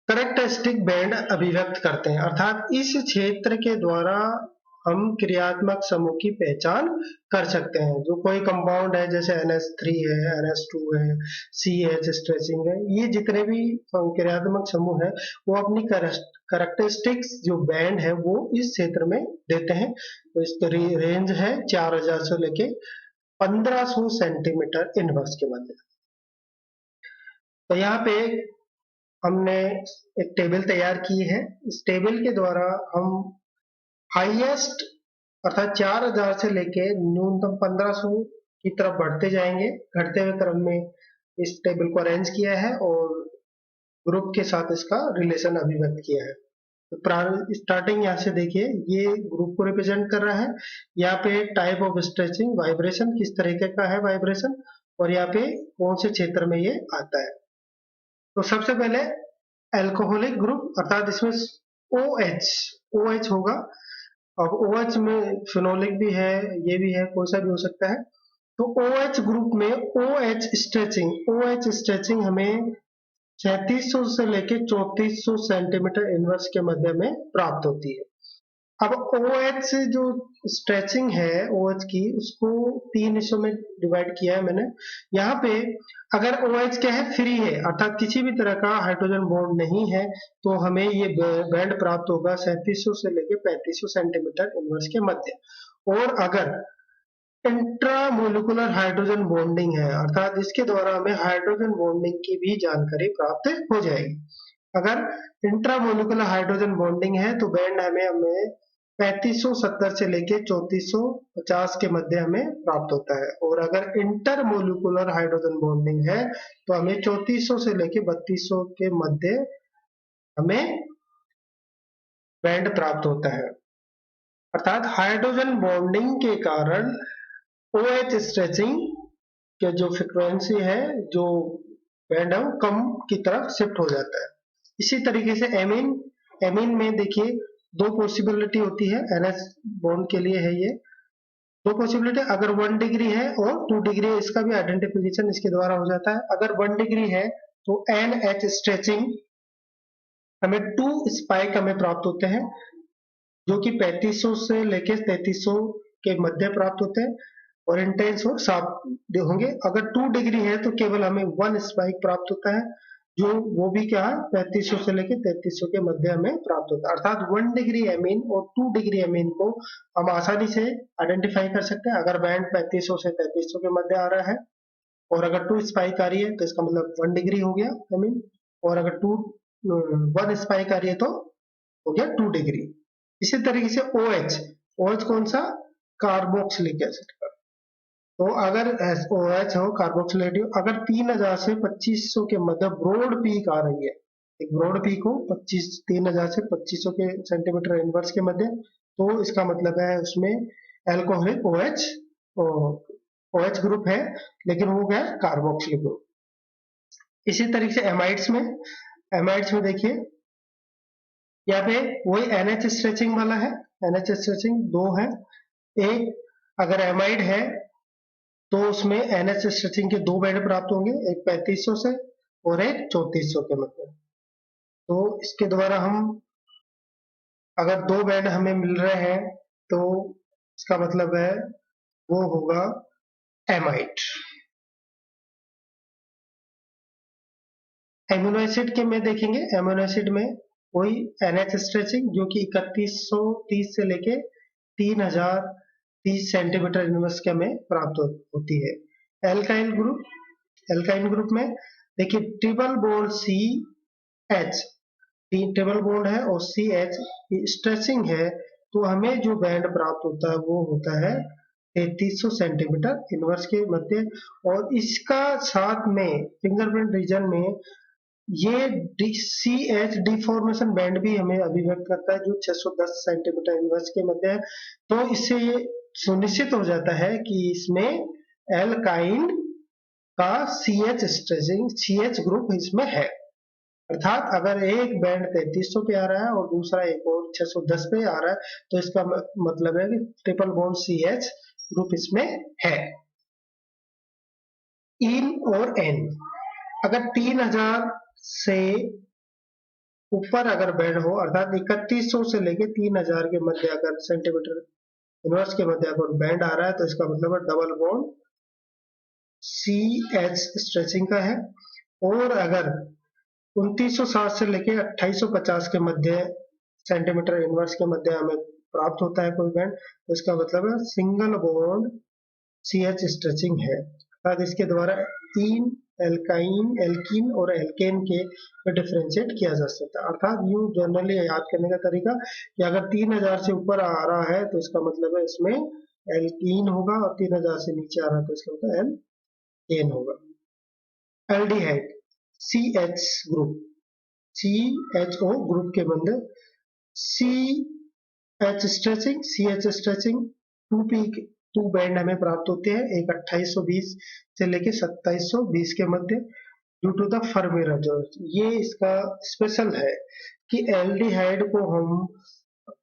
कैरेक्टरिस्टिक बैंड अभिव्यक्त करते हैं, अर्थात इस क्षेत्र के द्वारा हम क्रियात्मक समूह की पहचान कर सकते हैं। जो कोई कंपाउंड है जैसे NH3 है, NH2 है, CH स्ट्रेचिंग है, ये जितने भी क्रियात्मक समूह है वो अपनी कैरेक्टरिस्टिक्स जो बैंड है वो इस क्षेत्र में देते हैं। तो इसका रेंज है 4000 से लेके 1500 सेंटीमीटर इनवर्स के मध्य। तो यहाँ पे हमने एक टेबल तैयार की है, इस टेबल के द्वारा हम हाईएस्ट अर्थात 4000 से लेके न्यूनतम 1500 की तरफ बढ़ते जाएंगे। घटते हुए क्रम में इस टेबल को अरेंज किया है और ग्रुप के साथ इसका रिलेशन अभिव्यक्त किया है। तो स्टार्टिंग यहाँ से देखिए, ये ग्रुप को रिप्रेजेंट कर रहा है। यहाँ पे टाइप ऑफ स्ट्रेचिंग, वाइब्रेशन किस तरीके का है वाइब्रेशन, और यहाँ पे कौन से क्षेत्र में ये आता है। तो सबसे पहले एल्कोहलिक ग्रुप, अर्थात इसमें OH होगा। अब OH में फिनोलिक भी है, ये भी है, कोई सा भी हो सकता है। तो OH ग्रुप में OH स्ट्रेचिंग हमें 3700 से लेके 3400 सेंटीमीटर इनवर्स के मध्य में प्राप्त होती है। अब OH जो स्ट्रेचिंग है OH की, उसको 3 हिस्सों में डिवाइड किया है मैंने। यहाँ पे अगर OH क्या है, फ्री है, अर्थात किसी भी तरह का हाइड्रोजन बॉन्ड नहीं है, तो हमें ये बैंड प्राप्त होगा 3700 से लेके 3500 सेंटीमीटर इनवर्स के मध्य। और अगर इंट्रामोलिकुलर हाइड्रोजन बॉन्डिंग है, अर्थात इसके द्वारा हमें हाइड्रोजन बॉन्डिंग की भी जानकारी प्राप्त हो जाएगी। अगर इंट्रामोलिकुलर हाइड्रोजन बॉन्डिंग है तो बैंड हमें हमें 3570 से लेके 3450 के मध्य हमें प्राप्त होता है, और अगर इंटरमोलिकुलर हाइड्रोजन बॉन्डिंग है तो हमें 3400 से लेके 3200 के मध्य हमें बैंड प्राप्त होता है। अर्थात हाइड्रोजन बॉन्डिंग के कारण OH स्ट्रेचिंग के जो फ्रीक्वेंसी है, जो बैंड है वो कम की तरफ शिफ्ट हो जाता है। इसी तरीके से एमीन एमीन में देखिए दो पॉसिबिलिटी होती है, NH बॉन्ड के लिए है ये दो पॉसिबिलिटी, अगर 1 डिग्री है और 2 डिग्री है, इसका भी आइडेंटिफिकेशन इसके द्वारा हो जाता है। अगर 1 डिग्री है तो NH स्ट्रेचिंग हमें 2 स्पाइक हमें प्राप्त होते हैं, जो कि 3500 से लेके 3300 के मध्य प्राप्त होते हैं और इंटेंस और शार्प होंगे। अगर 2 डिग्री है तो केवल हमें 1 स्पाइक प्राप्त होता है, जो वो भी क्या है 3500 से लेके 3300 के मध्य हमें प्राप्त होता है। अर्थात 1 डिग्री एमीन और 2 डिग्री एमीन को हम आसानी से आइडेंटिफाई कर सकते हैं। अगर बैंड 3500 से 3300 के मध्य आ रहा है और अगर 2 स्पाइक आ रही है तो इसका मतलब 1 डिग्री हो गया एमीन, और अगर 1 स्पाइक आ रही है तो हो गया 2 डिग्री। इसी तरीके से OH कौन सा, कार्बोक्सिलिक एसिड का। तो अगर OH हो कार्बोक्सिलेट, अगर 3000 से 2500 के मध्य ब्रॉड पीक आ रही है, एक ब्रॉड पीक हो 3000 से 2500 के सेंटीमीटर इनवर्स के मध्य, तो इसका मतलब है उसमें एल्कोहलिक OH ग्रुप है, लेकिन वो क्या है कार्बोक्सिलिक ग्रुप। इसी तरीके से एमाइड्स में देखिए यहाँ पे वही NH स्ट्रेचिंग वाला है, NH स्ट्रेचिंग दो है, एक अगर एमाइड है तो उसमें NH स्ट्रेचिंग के दो बैंड प्राप्त होंगे, एक 3500 से और एक 3400 के मध्य। तो इसके द्वारा हम अगर दो बैंड हमें मिल रहे हैं तो इसका मतलब है वो होगा एमाइड। एमिनो एसिड के में देखेंगे, एमिनो एसिड में वही NH स्ट्रेचिंग जो कि 3130 से लेके 3030 सेंटीमीटर इनवर्स के में प्राप्त होती है। एल्काइल ग्रुप में देखिए triple bond CH, triple bond है और CH स्ट्रेचिंग है, तो हमें जो बैंड प्राप्त होता है वो होता है 3300 सेंटीमीटर इनवर्स के मध्य, और इसका साथ में फिंगरप्रिंट रीजन में ये CH डिफॉर्मेशन बैंड भी हमें अभिव्यक्त करता है, जो 610 सेंटीमीटर इनवर्स के मध्य है। तो इससे ये सुनिश्चित हो जाता है कि इसमें एल्काइन का CH ग्रुप इसमें है। अर्थात अगर एक बैंड 3300 पे आ रहा है और दूसरा एक और 610 पे आ रहा है तो इसका मतलब है कि ट्रिपल बॉन्ड CH ग्रुप इसमें है। इन और एन, अगर 3000 से ऊपर अगर बैंड हो, अर्थात 3100 से लेके 3000 के मध्य अगर सेंटीमीटर इनवर्स के मध्य अगर बैंड आ रहा है तो इसका मतलब है डबल बॉन्ड CH स्ट्रेचिंग का है। और अगर 2960 से लेके 2850 के मध्य सेंटीमीटर इनवर्स के मध्य हमें प्राप्त होता है कोई बैंड, तो इसका मतलब है सिंगल बॉन्ड CH स्ट्रेचिंग है। अर्थात इसके द्वारा इन, एल्कीन और एल्केन के डिफरेंशिएट किया जा सकता है। अर्थात यूं जनरली याद करने का तरीका कि अगर 3000 से ऊपर आ रहा है तो इसका मतलब है इसमें एल्कीन होगा, और 3000 से नीचे आ रहा है तो इसका मतलब एल्केन होगा। Aldehyde CH group, CHO group के बंदे CH स्ट्रेचिंग 2 बैंड हमें प्राप्त होते हैं, एक 2820 से लेके 2720 के मध्य, due to the Fermi resonance. ये इसका स्पेशल है कि एल्डिहाइड को हम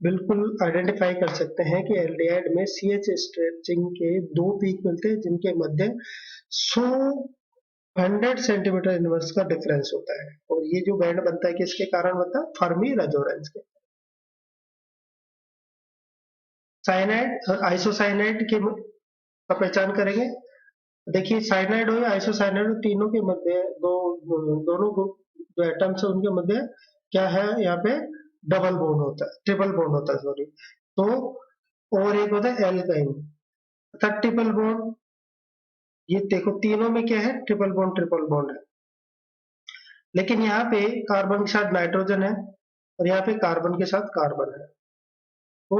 बिल्कुल आइडेंटिफाई कर सकते हैं कि एल्डिहाइड में CH स्ट्रेचिंग के 2 पीक मिलते हैं जिनके मध्य 100 सेंटीमीटर इनवर्स का डिफरेंस होता है, और ये जो बैंड बनता है किसके कारण बनता है, फर्मी रेजोनेंस के। साइनाइड आइसोसाइनाइड के का पहचान करेंगे। देखिए साइनाइड हो या आइसोसाइनाइड हो, तीनों के मध्य दोनों ग्रुप जो एटम्स है उनके मध्य क्या है, यहाँ पे डबल बॉन्ड होता है, ट्रिपल बॉन्ड होता है सॉरी। तो और एक होता है एल्काइन, अर्थात ट्रिपल बॉन्ड, ये देखो तीनों में क्या है, ट्रिपल बॉन्ड है, लेकिन यहाँ पे कार्बन के साथ नाइट्रोजन है और यहाँ पे कार्बन के साथ कार्बन है। तो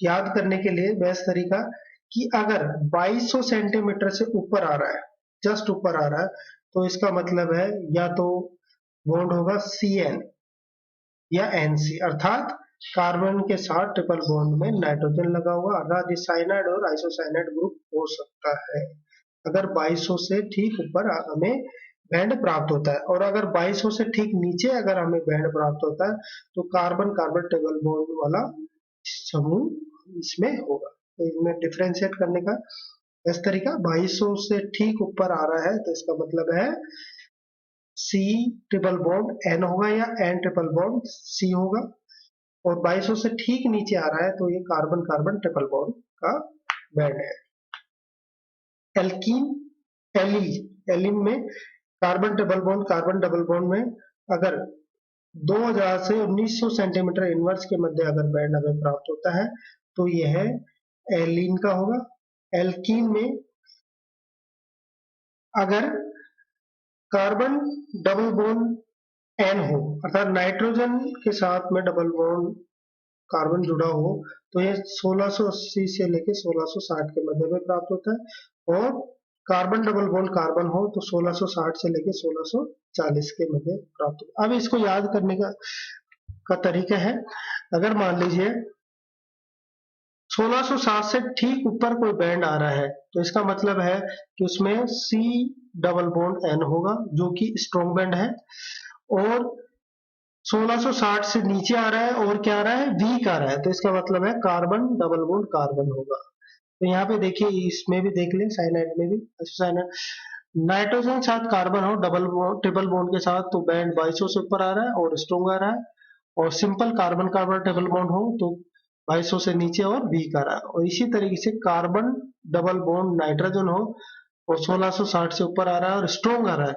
याद करने के लिए बेस्ट तरीका कि अगर 2200 सेंटीमीटर से ऊपर आ रहा है, जस्ट ऊपर आ रहा है, तो इसका मतलब है या तो बॉन्ड होगा CN या NC, अर्थात कार्बन के साथ ट्रिपल बॉन्ड में नाइट्रोजन लगा हुआ, अर्थात ये साइनाइड और आइसोसाइनाइड ग्रुप हो सकता है। अगर 2200 से ठीक ऊपर हमें बैंड प्राप्त होता है, और अगर 2200 से ठीक नीचे अगर हमें बैंड प्राप्त होता है तो कार्बन कार्बन ट्रिपल बॉन्ड वाला समूह इसमें होगा। तो इसमें डिफरेंशिएट करने का इस तरीका, 2200 से ठीक ऊपर आ रहा है तो इसका मतलब है C ट्रिपल बॉन्ड N होगा या N ट्रिपल बॉन्ड C होगा, और 2200 से ठीक नीचे आ रहा है तो ये कार्बन कार्बन ट्रिपल बॉन्ड का बैंड है। एल्कीन, एलिन में कार्बन डबल बॉन्ड में अगर 2000 से 1900 सेंटीमीटर इनवर्स के मध्य अगर बैंड हमें प्राप्त होता है तो यह एलिन का होगा। एल्कीन में अगर कार्बन डबल बॉन्ड N हो, अर्थात नाइट्रोजन के साथ में डबल बॉन्ड कार्बन जुड़ा हो, तो ये 1680 से लेके 1660 के मध्य में प्राप्त होता है, और कार्बन डबल बॉन्ड कार्बन हो तो 1660 से लेके 1640 के मध्य प्राप्त होता है। अब इसको याद करने का तरीका है, अगर मान लीजिए 1660 से ठीक ऊपर कोई बैंड आ रहा है तो इसका मतलब है कि उसमें C डबल बॉन्ड N होगा जो कि स्ट्रॉन्ग बैंड है, और 1660 से नीचे आ रहा है और क्या आ रहा है, वीक आ रहा है, तो इसका मतलब है कार्बन डबल बॉन्ड कार्बन होगा। तो यहाँ पे देखिए इसमें भी देख लें, साइनाइड में भी साइनाइड नाइट्रोजन साथ कार्बन हो डबल बॉन्ड ट्रिपल बॉन्ड के साथ तो बैंड 2200 से ऊपर आ रहा है और स्ट्रॉन्ग आ रहा है, और simple carbon carbon triple bond हो तो 2200 से नीचे और वीक आ रहा है। और इसी तरीके से कार्बन डबल बॉन्ड नाइट्रोजन हो और 1660 से ऊपर आ रहा है और स्ट्रॉन्ग आ रहा है,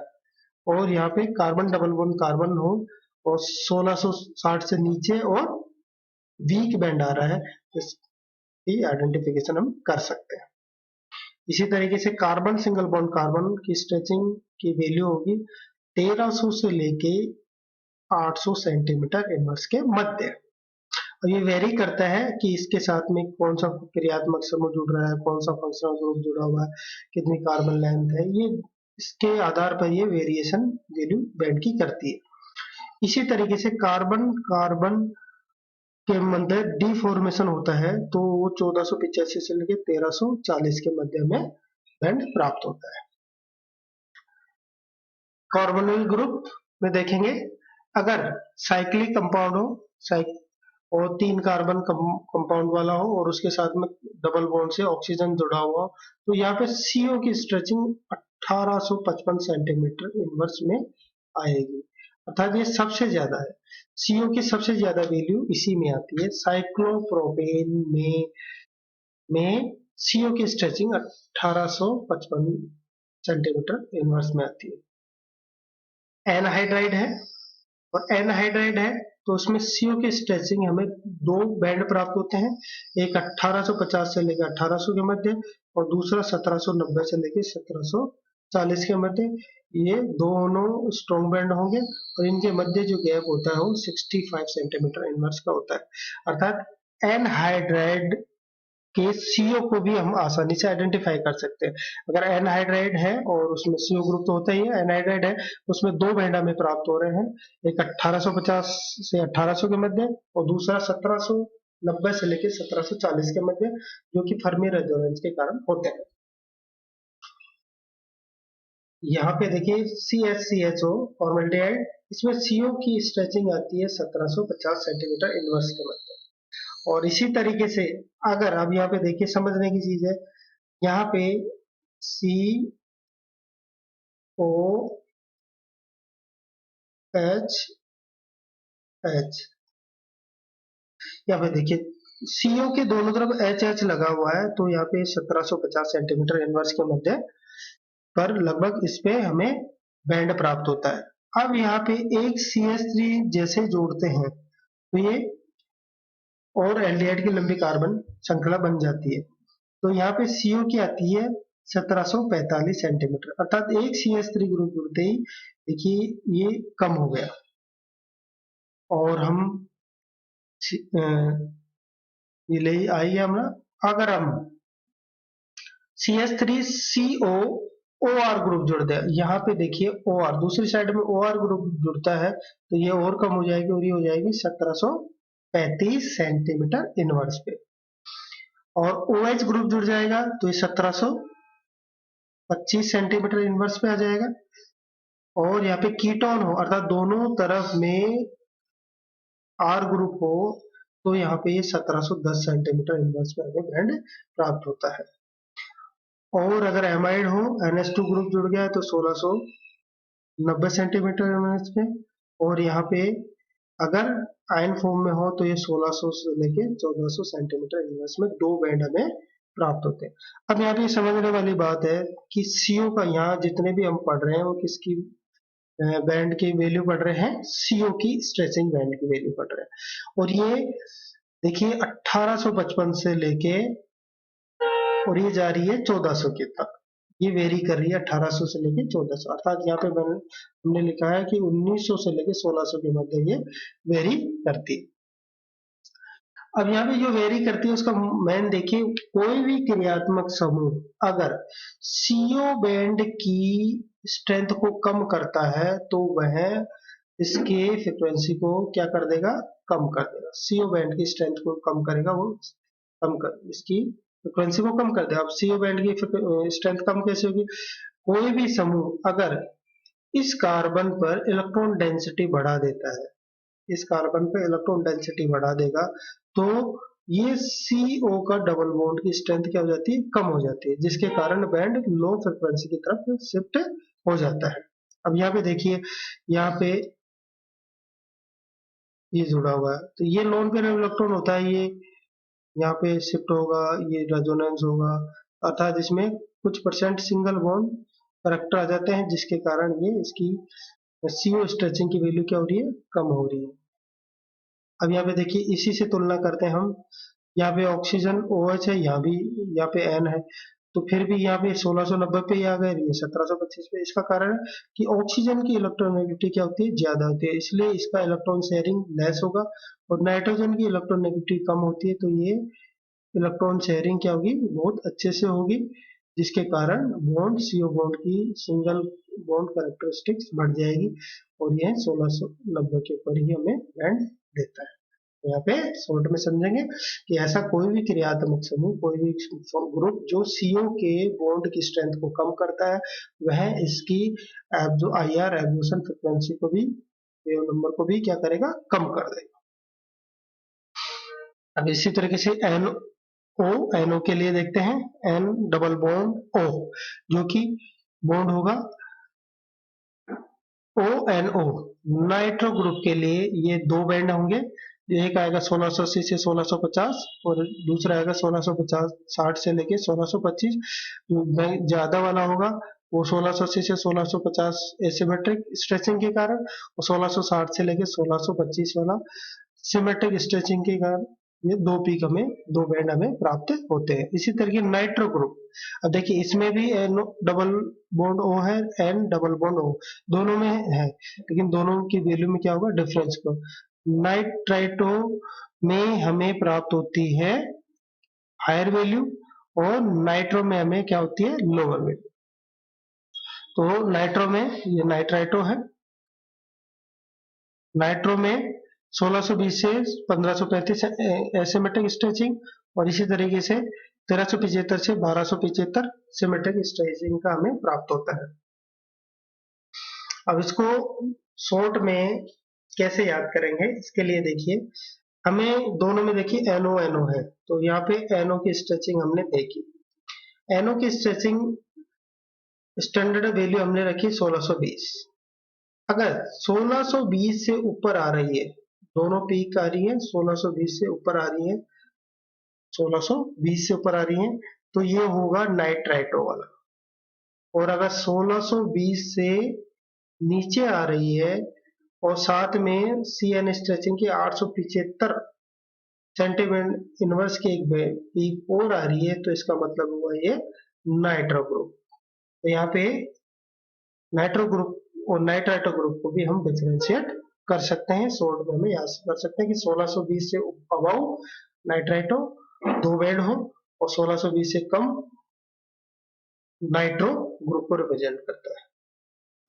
और यहाँ पे कार्बन डबल बॉन्ड कार्बन हो और 1660 से नीचे और वीक बैंड आ रहा है, इसकी आइडेंटिफिकेशन हम कर सकते हैं। इसी तरीके से कार्बन सिंगल बॉन्ड कार्बन की स्ट्रेचिंग की वैल्यू होगी 1300 से लेके 800 सेंटीमीटर इनवर्स के मध्य, और ये वेरी करता है कि इसके साथ में कौन सा क्रियात्मक समूह जुड़ रहा है, कौन सा फंक्शनल ग्रुप जुड़ा हुआ है, कितनी कार्बन लेंथ है, ये इसके आधार पर ये वेरिएशन वैल्यू बैंड की करती है। इसी तरीके से कार्बन कार्बन के मध्य डिफॉर्मेशन होता है तो वो 1485 से लेकर 1340 के मध्य में बैंड प्राप्त होता है। कार्बोनिल ग्रुप में देखेंगे, अगर साइक्लिक कंपाउंड हो और 3 कार्बन कंपाउंड वाला हो और उसके साथ में डबल बॉन्ड से ऑक्सीजन जुड़ा हुआ, तो यहाँ पे CO की स्ट्रेचिंग 1855 सेंटीमीटर इनवर्स में आएगी, अर्थात ये सबसे ज्यादा है। CO की सबसे ज्यादा वैल्यू इसी में आती है। साइक्लोप्रोपेन में CO की स्ट्रेचिंग 1855 सेंटीमीटर इनवर्स में आती है। एनहाइड्राइड है, और एनहाइड्राइड है तो उसमें CO की स्ट्रेचिंग हमें 2 बैंड प्राप्त होते हैं, एक 1850 से लेकर 1800 के मध्य और दूसरा 1790 से लेकर 1740 के मध्य। ये दोनों स्ट्रॉन्ग बैंड होंगे और इनके मध्य जो गैप होता है वो 65 सेंटीमीटर इनवर्स का होता है, अर्थात एनहाइड्राइड के CO को भी हम आसानी से आइडेंटिफाई कर सकते हैं। अगर एनहाइड्राइड है और उसमें CO ग्रुप तो होता ही है, एनहाइड्राइड है उसमें 2 बैंड हमें प्राप्त हो रहे हैं, एक 1850 से 1800 के मध्य और दूसरा 1790 से लेकर 1740 के मध्य, जो कि फर्मी रेजोनेंस के कारण होते हैं। यहाँ पे देखिए CHCHO फॉर्मल्डिहाइड, इसमें CO की स्ट्रेचिंग आती है 1750 सेंटीमीटर इनवर्स के मध्य। और इसी तरीके से अगर अब यहाँ पे देखिए समझने की चीज है, यहाँ पे COHH, यहाँ पे देखिए CO के दोनों तरफ HH लगा हुआ है तो यहाँ पे 1750 सेंटीमीटर इनवर्स के मध्य पर लगभग इस पे हमें बैंड प्राप्त होता है। अब यहाँ पे एक CH3 जैसे जोड़ते हैं तो ये और एल्डिहाइड की लंबी कार्बन श्रृंखला बन जाती है। तो यहाँ पे CO की आती है 1745 सेंटीमीटर, अर्थात एक CH3 ग्रुप जुड़ते ही देखिए ये कम हो गया। और हम ये ले आइए हमरा, अगर हम CH3CO OR ग्रुप जुड़ दे, यहाँ पे देखिए OR दूसरी साइड में OR ग्रुप जुड़ता है तो ये और कम हो जाएगी और ये हो जाएगी 1735 सेंटीमीटर इनवर्स पे। और OH ग्रुप जुड़ जाएगा तो ये 1725 सेंटीमीटर इनवर्स पे आ जाएगा। और यहाँ पे कीटोन हो अर्थात दोनों तरफ में R ग्रुप हो तो यहाँ पे ये 1710 सेंटीमीटर इनवर्स पे हमें बैंड प्राप्त होता है। और अगर एमाइड हो NH2 ग्रुप जुड़ गया है तो 1690 सेंटीमीटर इनवर्स पे। और यहाँ पे अगर आयन फॉर्म में हो तो ये 1600 से लेके 1400 सेंटीमीटर इनवर्स में दो बैंड हमें प्राप्त होते हैं। अब यहाँ पे समझने वाली बात है कि CO का यहाँ जितने भी हम पढ़ रहे हैं वो किसकी बैंड की वैल्यू पढ़ रहे हैं, CO की स्ट्रेचिंग बैंड की वैल्यू पढ़ रहे हैं। और ये देखिए 1855 से लेके और ये जा रही है 1400 के तक, ये वेरी कर रही है 1800 से लेके 1400, अर्थात यहाँ पे हमने लिखा है कि 1900 से लेके 1600 के मध्य ये वेरी करती है। अब यहाँ पे जो वेरी करती है उसका मेन देखिए, कोई भी क्रियात्मक समूह अगर CO बैंड की स्ट्रेंथ को कम करता है तो वह इसके फ्रिक्वेंसी को क्या कर देगा, कम कर देगा। CO बैंड की स्ट्रेंथ को कम करेगा, वो कम कर इसकी फ्रिक्वेंसी को कम कर देगा। अब CO बैंड की स्ट्रेंथ कम कैसे होगी, कोई भी समूह अगर इस कार्बन पर इलेक्ट्रॉन डेंसिटी बढ़ा देता है, इस कार्बन पे इलेक्ट्रॉन डेंसिटी बढ़ा देगा तो ये CO का डबल बॉन्ड की स्ट्रेंथ क्या हो जाती है, कम हो जाती है, जिसके कारण बैंड लो फ्रिक्वेंसी की तरफ शिफ्ट हो जाता है। अब यहाँ पे देखिए, यहाँ पे ये जुड़ा हुआ है तो ये लोन पेयर इलेक्ट्रॉन होता है, ये यहाँ पे शिफ्ट होगा, ये रेजोनेंस होगा, अर्थात इसमें कुछ परसेंट सिंगल बॉन्ड करेक्टर आ जाते हैं जिसके कारण ये इसकी CO स्ट्रेचिंग की वैल्यू क्या हो रही है, कम हो रही है। अब यहाँ पे देखिए इसी से तुलना करते हैं हम, यहाँ पे ऑक्सीजन OH है, यहाँ पे N है, तो फिर भी यहाँ पे 1690 पे ही आ गए, ये 1725 पे। इसका कारण है कि ऑक्सीजन की इलेक्ट्रोनेगेटिविटी क्या होती है, ज्यादा होती है, इसलिए इसका इलेक्ट्रॉन शेयरिंग लेस होगा। और नाइट्रोजन की इलेक्ट्रोनेगेटिविटी कम होती है तो ये इलेक्ट्रॉन शेयरिंग क्या होगी, बहुत अच्छे से होगी, जिसके कारण बॉन्ड CO बॉन्ड की सिंगल बॉन्ड कैरेक्टरिस्टिक्स बढ़ जाएगी और यह 1690 के ऊपर ही हमें बैंड देता है। तो यहाँ पे शॉर्ट में समझेंगे कि ऐसा कोई भी क्रियात्मक समूह, कोई भी ग्रुप जो CO के बॉन्ड की स्ट्रेंथ को कम करता है वह इसकी जो IR एब्जॉर्प्शन फ्रिक्वेंसी को भी, वेव नंबर को भी क्या करेगा, कम कर देगा। अब इसी तरीके से NO के लिए देखते हैं, N डबल बॉन्ड O जो कि बॉन्ड होगा ONO। नाइट्रो ग्रुप के लिए ये दो बैंड होंगे, एक आएगा 1680 से 1650 और दूसरा आएगा 1650 से लेके 1625। ज्यादा वाला होगा वो 1680 से 1650 एसिमेट्रिक स्ट्रेचिंग के कारण, और 1660 से लेके 1625 वाला सिमेट्रिक स्ट्रेचिंग के कारण ये दो पीक हमें, दो बैंड हमें प्राप्त होते हैं। इसी तरीके नाइट्रो ग्रुप, अब देखिए इसमें भी N डबल बॉन्ड O है, N डबल बॉन्ड O दोनों में है, लेकिन दोनों की वैल्यू में क्या होगा, डिफरेंस को। नाइट्राइटो में हमें प्राप्त होती है हायर वैल्यू और नाइट्रो में हमें क्या होती है, लोअर वैल्यू। तो नाइट्रो में ये नाइट्राइटो है, नाइट्रो में 1620 से 1535 एसिमेट्रिक स्ट्रेचिंग और इसी तरीके से 1375 से 1275 सिमेट्रिक स्ट्रेचिंग का हमें प्राप्त होता है। अब इसको शॉर्ट में कैसे याद करेंगे, इसके लिए देखिए हमें दोनों में देखिए NO है, तो यहाँ पे NO की स्ट्रेचिंग हमने देखी, NO की स्ट्रेचिंग स्टैंडर्ड वैल्यू हमने रखी 1620। अगर 1620 से ऊपर आ रही है, दोनों पीक आ रही है 1620 से ऊपर आ रही है, 1620 से ऊपर आ रही है तो ये होगा नाइट्राइटो वाला। और अगर 1620 से नीचे आ रही है और साथ में CN स्ट्रेचिंग की 875 सेंटीमीटर इनवर्स की एक पीक और आ रही है, तो इसका मतलब हुआ ये नाइट्रो ग्रुप। तो यहाँ पे नाइट्रो ग्रुप और नाइट्राइटो ग्रुप को भी हम डिफरेंशिएट कर सकते हैं। शॉर्ट में हम याद कर सकते हैं कि 1620 से अबव नाइट्राइटो 2 बैंड हो और 1620 से कम नाइट्रो ग्रुप को रिप्रेजेंट करता है।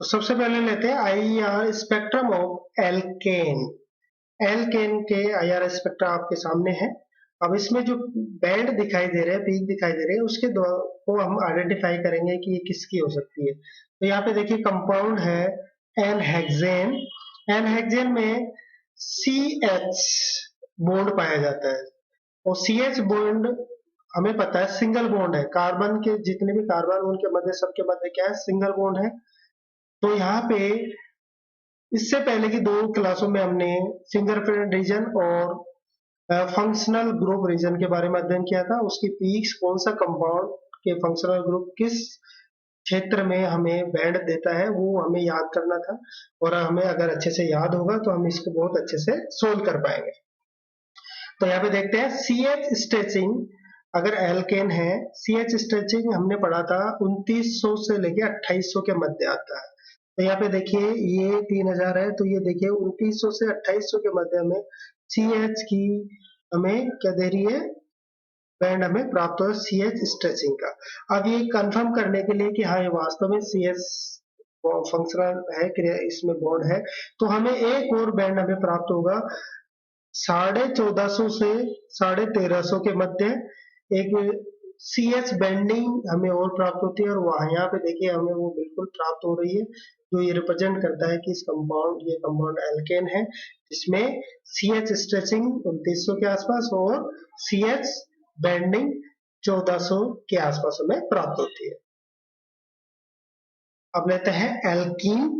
तो सबसे पहले लेते हैं IR spectrum of alkane. Alkane के आईआर स्पेक्ट्रा आपके सामने है। अब इसमें जो बैंड दिखाई दे रहे हैं, पीक दिखाई दे रहे हैं, उसके को हम आइडेंटिफाई करेंगे कि ये किसकी हो सकती है। तो यहाँ पे देखिए कंपाउंड है एन हेक्सेन। एन हेक्सेन में सी एच बॉन्ड पाया जाता है और सी एच बॉन्ड हमें पता है सिंगल बॉन्ड है। कार्बन के जितने भी कार्बन उनके मध्य सबके मध्य क्या है, सिंगल बॉन्ड है। तो यहाँ पे इससे पहले की 2 क्लासों में हमने फिंगरप्रिंट रीजन और फंक्शनल ग्रुप रीजन के बारे में अध्ययन किया था। उसकी पीक्स कौन सा कंपाउंड के फंक्शनल ग्रुप किस क्षेत्र में हमें बैंड देता है वो हमें याद करना था, और हमें अगर अच्छे से याद होगा तो हम इसको बहुत अच्छे से सोल्व कर पाएंगे। तो यहाँ पे देखते हैं सी एच स्ट्रेचिंग। अगर एल्केन है, सी एच स्ट्रेचिंग हमने पढ़ा था 2900 से लेके 2800 के मध्य आता है। तो यहाँ पे देखिए ये 3000 है, तो ये देखिए 2900 से 2800 के मध्य में सी एच की हमें क्या दे रही है, बैंड हमें प्राप्त हो सी एच स्ट्रेचिंग का। अब ये कंफर्म करने के लिए कि हाँ ये वास्तव में सी एच फंक्शनल है, क्रिया इसमें बॉन्ड है, तो हमें एक और बैंड हमें प्राप्त होगा 1450 से 1350 के मध्य। एक सी एच बेंडिंग हमें और प्राप्त होती है, और वहां यहाँ पे देखिए हमें वो बिल्कुल प्राप्त हो रही है, जो ये रिप्रेजेंट करता है कि इस कंपाउंड ये कंपाउंड एल्केन है, जिसमें सी एच स्ट्रेचिंग 2900 के आसपास और सी एच बेंडिंग 1400 के आसपास हमें प्राप्त होती है। अब लेते हैं एल्कीन।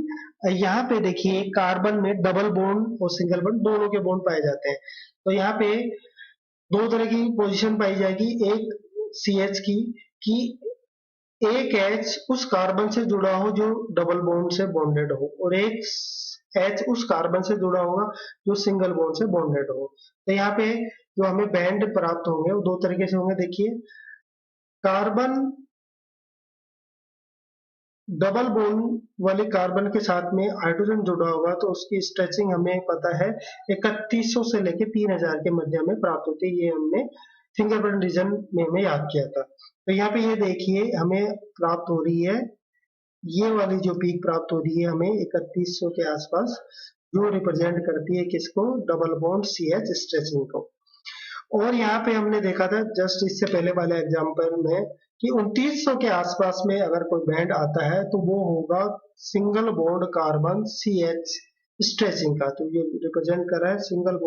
यहाँ पे देखिए कार्बन में डबल बॉन्ड और सिंगल बॉन्ड दोनों के बॉन्ड पाए जाते हैं। तो यहाँ पे 2 तरह की पोजीशन पाई जाएगी, एक सी एच की कि एक एच उस कार्बन से जुड़ा हो जो डबल बॉन्ड से बॉन्डेड हो, और एक एच उस कार्बन से जुड़ा होगा जो सिंगल बॉन्ड से बॉन्डेड हो। तो यहाँ पे जो हमें बैंड प्राप्त होंगे वो 2 तरीके से होंगे। देखिए कार्बन डबल बॉन्ड वाले कार्बन के साथ में हाइड्रोजन जुड़ा होगा तो उसकी स्ट्रेचिंग हमें पता है 3100 से लेके 3000 के मध्य में प्राप्त होती है। ये हमने फिंगरप्रिंट रीजन में हमें याद किया था। तो यहाँ पे ये देखिए हमें प्राप्त हो रही है, ये वाली जो पीक प्राप्त हो रही है हमें 3100 के आसपास, जो रिप्रेजेंट करती है किसको, double bond C H stretching को। और यहाँ पे हमने देखा था जस्ट इससे पहले वाले एग्जाम्पल में कि 2900 के आसपास में अगर कोई बैंड आता है तो वो होगा single bond carbon C H stretching का। तो ये रिप्रेजेंट कर रहा है single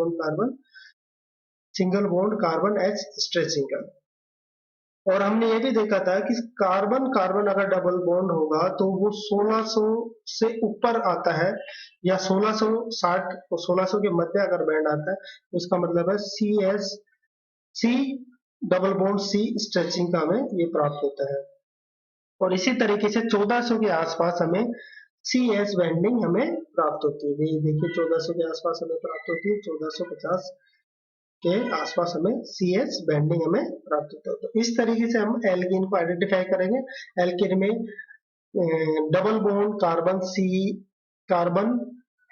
bond carbon H stretching का। और हमने ये भी देखा था कि कार्बन कार्बन अगर डबल बॉन्ड होगा तो वो 1600 से ऊपर आता है, या 1660 और 1600 के मध्य अगर बैंड आता है तो इसका मतलब है C double bond C stretching का हमें ये प्राप्त होता है। और इसी तरीके से 1400 के आसपास हमें सी एच बेंडिंग हमें प्राप्त होती है। ये देखिए 1400 के आसपास हमें प्राप्त होती है, 1450 के आसपास हमें सी एच बेंडिंग हमें प्राप्त होता है। तो इस तरीके से हम एल्कीन को आइडेंटिफाई करेंगे। एल्कीन में double bond carbon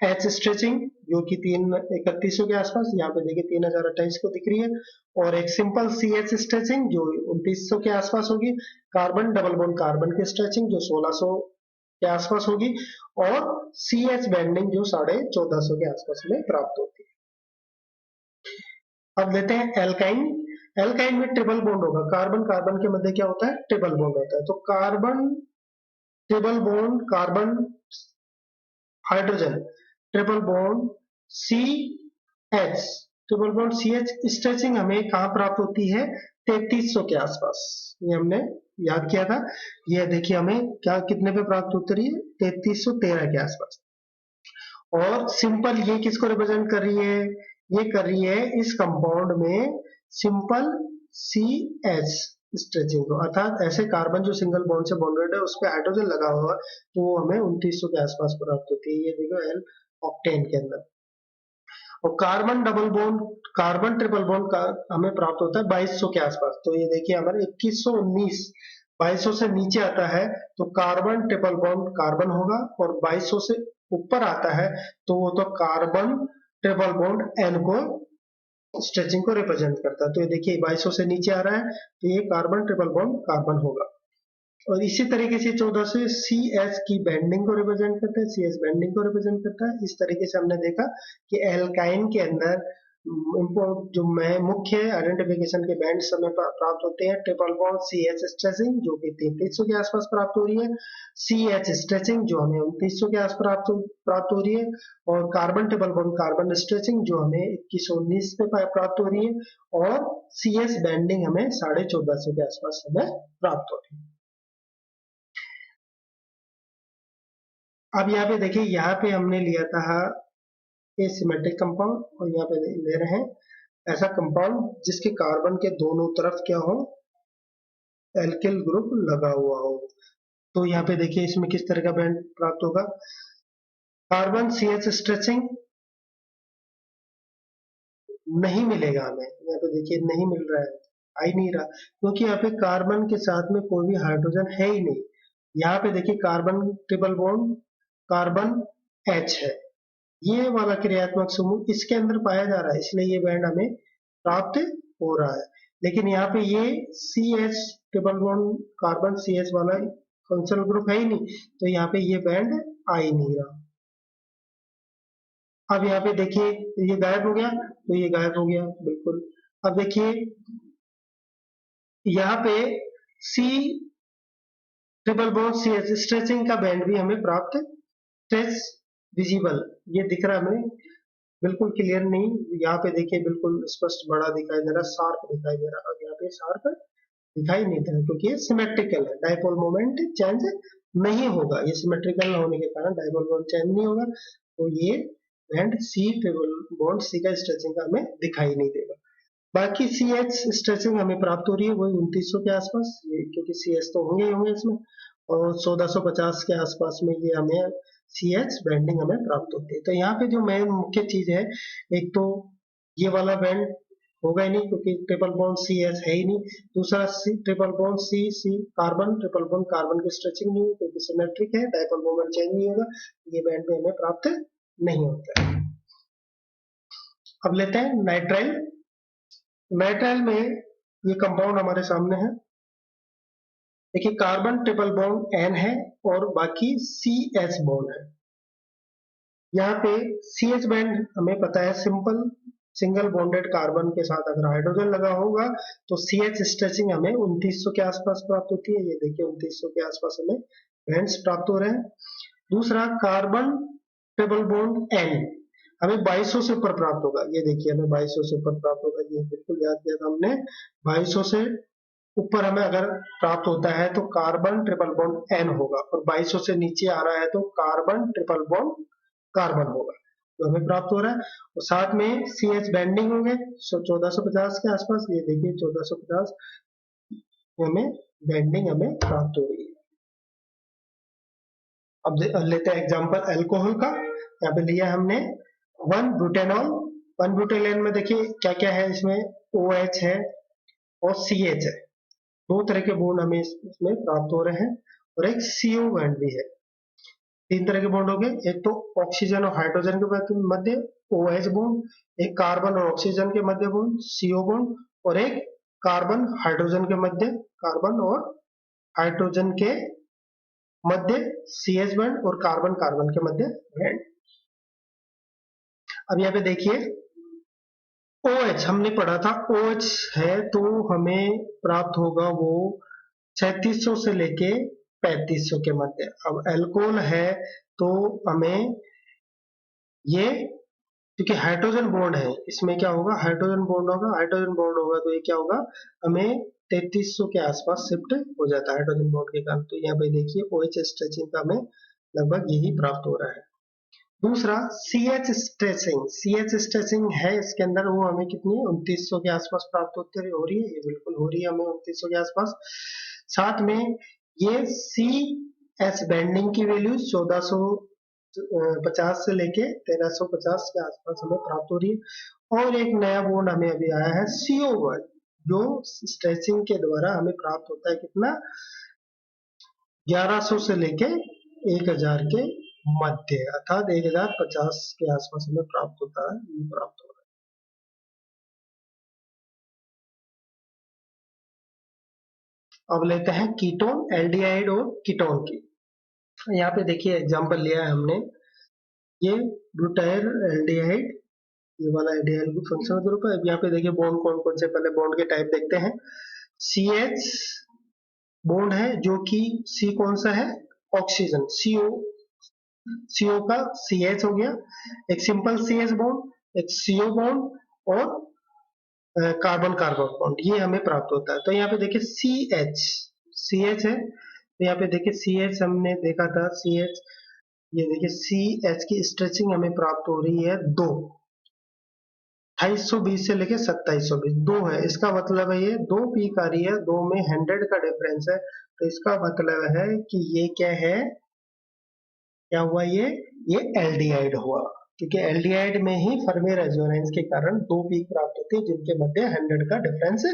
H stretching जो कि 3100 के आसपास, यहाँ पे देखिए 3028 को दिख रही है, और एक सिंपल सी एच स्ट्रेचिंग जो 2900 के आसपास होगी, कार्बन डबल बॉन्ड कार्बन की स्ट्रेचिंग जो 1600 के आसपास होगी, और सी एच बेंडिंग जो 1450 के आसपास में प्राप्त होती है। अब लेते हैं एल्काइन। एल्काइन में ट्रिपल बॉन्ड होगा, कार्बन कार्बन के मध्य क्या होता है, ट्रिपल बॉन्ड होता है। तो carbon triple bond carbon hydrogen triple bond C H, triple bond C H stretching हमें कहाँ प्राप्त होती है, 3300 के आसपास। ये हमने याद किया था। ये देखिए हमें क्या कितने पे प्राप्त होती रही है, 3313 के आसपास। और सिंपल ये किसको रिप्रेजेंट कर रही है, ये कर रही है इस कंपाउंड में सिंपल सी एच स्ट्रेचिंग को, अर्थात ऐसे कार्बन जो सिंगल बॉन्ड से बॉन्डेड है उस पर हाइड्रोजन लगा हुआ तो वो हमें 2900 के आसपास प्राप्त होती है। ये देखो एल ऑक्टेन के अंदर। और carbon double bond, carbon triple bond का हमें प्राप्त होता है 2200 के आसपास। तो ये देखिए हमारे 2119 2200 से नीचे आता है तो कार्बन ट्रिपल बॉन्ड कार्बन होगा, और 2200 से ऊपर आता है तो वो तो कार्बन ट्रिपल बॉन्ड एन को स्ट्रेचिंग को रिप्रेजेंट करता है। तो ये देखिए 2200 से नीचे आ रहा है तो ये कार्बन ट्रिपल बॉन्ड कार्बन होगा। और इसी तरीके से 14 से सी एच की बैंडिंग को रिप्रेजेंट करता है, सी एच बैंडिंग को रिप्रेजेंट करता है। इस तरीके से हमने देखा कि एल्काइन के अंदर जो मैं मुख्य आइडेंटिफिकेशन के बैंड्स हमें प्राप्त होते हैं। Triple bond C H stretching जो कि 3300 के आसपास प्राप्त हो रही है, सी एच स्ट्रेचिंग जो हमें 2900 के आसपास प्राप्त हो रही है, और carbon triple bond carbon stretching जो हमें 2119 पे प्राप्त हो रही है, और सी एच बैंडिंग हमें 1450 के आसपास हमें प्राप्त हो रही है। अब यहाँ पे देखिए, यहाँ पे हमने लिया था एसिमेट्रिक कंपाउंड, और यहाँ पे ले रहे हैं ऐसा कंपाउंड जिसके कार्बन के दोनों तरफ क्या हो, एल्किल ग्रुप लगा हुआ हो। तो यहाँ पे देखिए इसमें किस तरह का बैंड प्राप्त होगा। कार्बन सी एच स्ट्रेचिंग नहीं मिलेगा हमें, यहाँ पे देखिए नहीं मिल रहा है, आ ही नहीं रहा, क्योंकि यहाँ पे कार्बन के साथ में कोई भी हाइड्रोजन है ही नहीं। यहाँ पे देखिए carbon triple bond carbon H है, ये वाला क्रियात्मक समूह इसके अंदर पाया जा रहा है, इसलिए ये बैंड हमें प्राप्त हो रहा है। लेकिन यहाँ पे ये C H triple bond carbon C H वाला फंक्शनल ग्रुप है ही नहीं, तो यहाँ पे ये बैंड आ ही नहीं रहा। अब यहाँ पे देखिए ये गायब हो गया, तो ये गायब हो गया बिल्कुल। अब देखिए यहाँ पे C triple bond C H stretching का बैंड भी हमें प्राप्त, स्ट्रेच विजिबल ये दिख रहा है हमें, बिल्कुल क्लियर नहीं। यहाँ पे देखिए बिल्कुल स्पष्ट बड़ा दिखाई दे रहा है, शार्प दिखाई दे रहा है। अब यहाँ पे शार्प दिखाई नहीं दे रहा क्योंकि ये सिमेट्रिकल है, डाइपोल मोमेंट चेंज नहीं होगा, ये सिमेट्रिकल होने के कारण डाइपोल मोमेंट चेंज नहीं होगा। तो ये band C triple bond C का स्ट्रेचिंग का हमें दिखाई नहीं देगा। बाकी सी एच स्ट्रेचिंग हमें प्राप्त हो रही है वही 2900 के आसपास, क्योंकि सी एच तो होंगे ही होंगे इसमें, और 1450 के आसपास में ये हमें सी एच बैंडिंग हमें प्राप्त होती है। तो यहाँ पे जो मेन मुख्य चीज है, एक तो ये वाला बैंड होगा ही नहीं क्योंकि ट्रिपल बॉन्ड सी एच है ही नहीं। दूसरा ट्रिपल बॉन्ड सी सी कार्बन ट्रिपल बॉन्ड कार्बन की स्ट्रेचिंग नहीं हुई क्योंकि सिमेट्रिक है, डाइपोल मोमेंट चेंज नहीं होगा, ये बैंड भी हमें प्राप्त नहीं होता है। अब लेते हैं नाइट्राइल। नाइट्राइल में ये कंपाउंड हमारे सामने है, देखिए कार्बन ट्रिपल बॉन्ड एन है और बाकी सी एच बॉन्ड है। यहाँ पे सी एच बैंड हमें पता है सिंपल सिंगल बॉन्डेड कार्बन के साथ अगर हाइड्रोजन लगा होगा तो सी एच स्ट्रेचिंग हमें 2900 के आसपास प्राप्त होती है। ये देखिए 2900 के आसपास हमें बैंड्स प्राप्त हो रहे हैं। दूसरा कार्बन ट्रिपल बॉन्ड एन हमें 2200 से ऊपर प्राप्त होगा, ये देखिए हमें 2200 से ऊपर प्राप्त होगा, ये बिल्कुल याद किया था हमने। 2200 से ऊपर हमें अगर प्राप्त होता है तो कार्बन ट्रिपल बॉन्ड एन होगा, और 2200 से नीचे आ रहा है तो कार्बन ट्रिपल बॉन्ड कार्बन होगा, तो हमें प्राप्त हो रहा है। और साथ में सी एच बैंडिंग होंगे 1450 के आसपास, ये देखिए 1450 हमें बैंडिंग हमें प्राप्त हो रही है। अब लेते हैं एग्जांपल अल्कोहल का। यहाँ पे लिया हमने 1 ब्यूटेनॉल। 1 ब्यूटेनॉल में देखिए क्या क्या है, इसमें OH है और CH है, दो तरह के बॉन्ड हमें इसमें प्राप्त हो रहे हैं, और एक CO बॉन्ड भी है। तीन तरह के बॉन्ड हो गए, एक तो ऑक्सीजन और हाइड्रोजन के मध्य OH बॉन्ड, एक कार्बन और ऑक्सीजन के मध्य बॉन्ड CO बॉन्ड, और एक कार्बन हाइड्रोजन के मध्य कार्बन और हाइड्रोजन के मध्य CH बॉन्ड, और कार्बन कार्बन के मध्य बॉन्ड। अब यहाँ पे देखिए OH हमने पढ़ा था, OH है तो हमें प्राप्त होगा वो 3600 से लेके 3500 के मध्य। अब अल्कोहल है तो हमें ये, क्योंकि हाइड्रोजन बॉन्ड है इसमें क्या होगा, हाइड्रोजन बॉन्ड होगा, हाइड्रोजन बॉन्ड होगा तो ये क्या होगा, हमें 3300 के आसपास शिफ्ट हो जाता है हाइड्रोजन बॉन्ड के कारण। तो यहाँ पे देखिए OH स्ट्रेचिंग का हमें लगभग यही प्राप्त हो रहा है। दूसरा CH स्ट्रेचिंग, CH स्ट्रेचिंग है इसके अंदर, वो हमें कितनी 2900 के आसपास प्राप्त होती हो रही है, ये बिल्कुल हो रही है हमें 2900 के आसपास। साथ में ये CH बैंडिंग की वैल्यू 50 से लेके 1350 के आसपास हमें प्राप्त हो रही है। और एक नया बॉन्ड हमें अभी आया है CO1, जो स्ट्रेचिंग के द्वारा हमें प्राप्त होता है कितना, 1100 से लेके 1000 के मध्य, अर्थात 1050 के आसपास हमें प्राप्त होता है, ये प्राप्त हो रहा है। अब लेते हैं कीटोन, एल्डिहाइड और कीटोन की। यहाँ पे देखिए एग्जांपल लिया है हमने, ये ब्यूटाइल एल्डिहाइड, ये वाला एल्डिहाइड ग्रुप फंक्शनल ग्रुप है। अब यहाँ पे देखिए बॉन्ड कौन कौन से, पहले बॉन्ड के टाइप देखते हैं। CH बॉन्ड है, जो कि C कौन सा है, ऑक्सीजन, CO का CH हो गया, एक सिंपल CH बॉन्ड, एक CO बॉन्ड और कार्बन कार्बन बॉन्ड, ये हमें प्राप्त होता है। तो यहाँ पे देखिए CH है, तो यहाँ पे देखिए CH हमने देखा था, CH, ये देखिए CH की स्ट्रेचिंग हमें प्राप्त हो रही है 2, 2820 से लेके 2720, 2 है, इसका मतलब है ये 2 पीक आ रही है, 2 में 100 का डिफरेंस है, तो इसका मतलब है कि ये क्या है, क्या हुआ, ये एल्डिहाइड हुआ, क्योंकि एल्डिहाइड में ही फर्मी रेजोनेंस के कारण 2 पीक प्राप्त होते हैं, जिनके मध्य 100 का डिफरेंस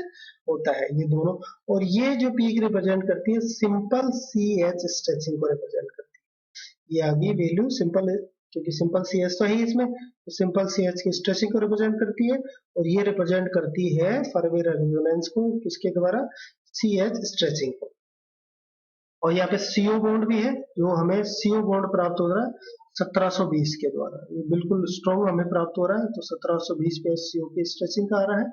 होता है, ये दोनों। और ये जो पीक रिप्रेजेंट करती है सिंपल CH स्ट्रेचिंग को रिप्रेजेंट करती है, ये आगे वैल्यू सिंपल, क्योंकि सिंपल CH तो है इसमें, तो सिंपल CH की स्ट्रेचिंग को रिप्रेजेंट करती है, और ये रिप्रेजेंट करती है फर्मी रेजोनेंस को, किसके द्वारा, CH स्ट्रेचिंग को। और यहाँ पे CO बॉन्ड भी है, जो हमें CO बॉन्ड प्राप्त हो रहा है 1720 के द्वारा, ये बिल्कुल स्ट्रॉन्ग हमें प्राप्त हो रहा है, तो 1720 पे CO की स्ट्रेचिंग का आ रहा है।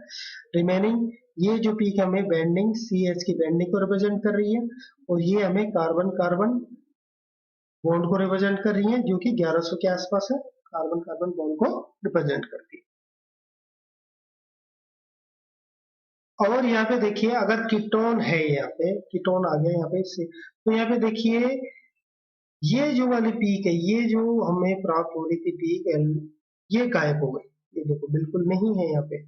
रिमेनिंग ये जो पीक हमें बेंडिंग, CH की बेंडिंग को रिप्रेजेंट कर रही है, और ये हमें कार्बन कार्बन बॉन्ड को रिप्रेजेंट कर रही है, जो कि 1100 के आसपास है, कार्बन कार्बन बॉन्ड को रिप्रेजेंट करती है। और यहाँ पे देखिए अगर कीटोन है, यहाँ पे कीटोन आ गया यहाँ पे इससे, तो यहाँ पे देखिए ये जो वाली पीक है, ये जो हमें प्राप्त हो रही थी पीक, ये गायब हो गई, ये देखो बिल्कुल नहीं है, यहाँ पे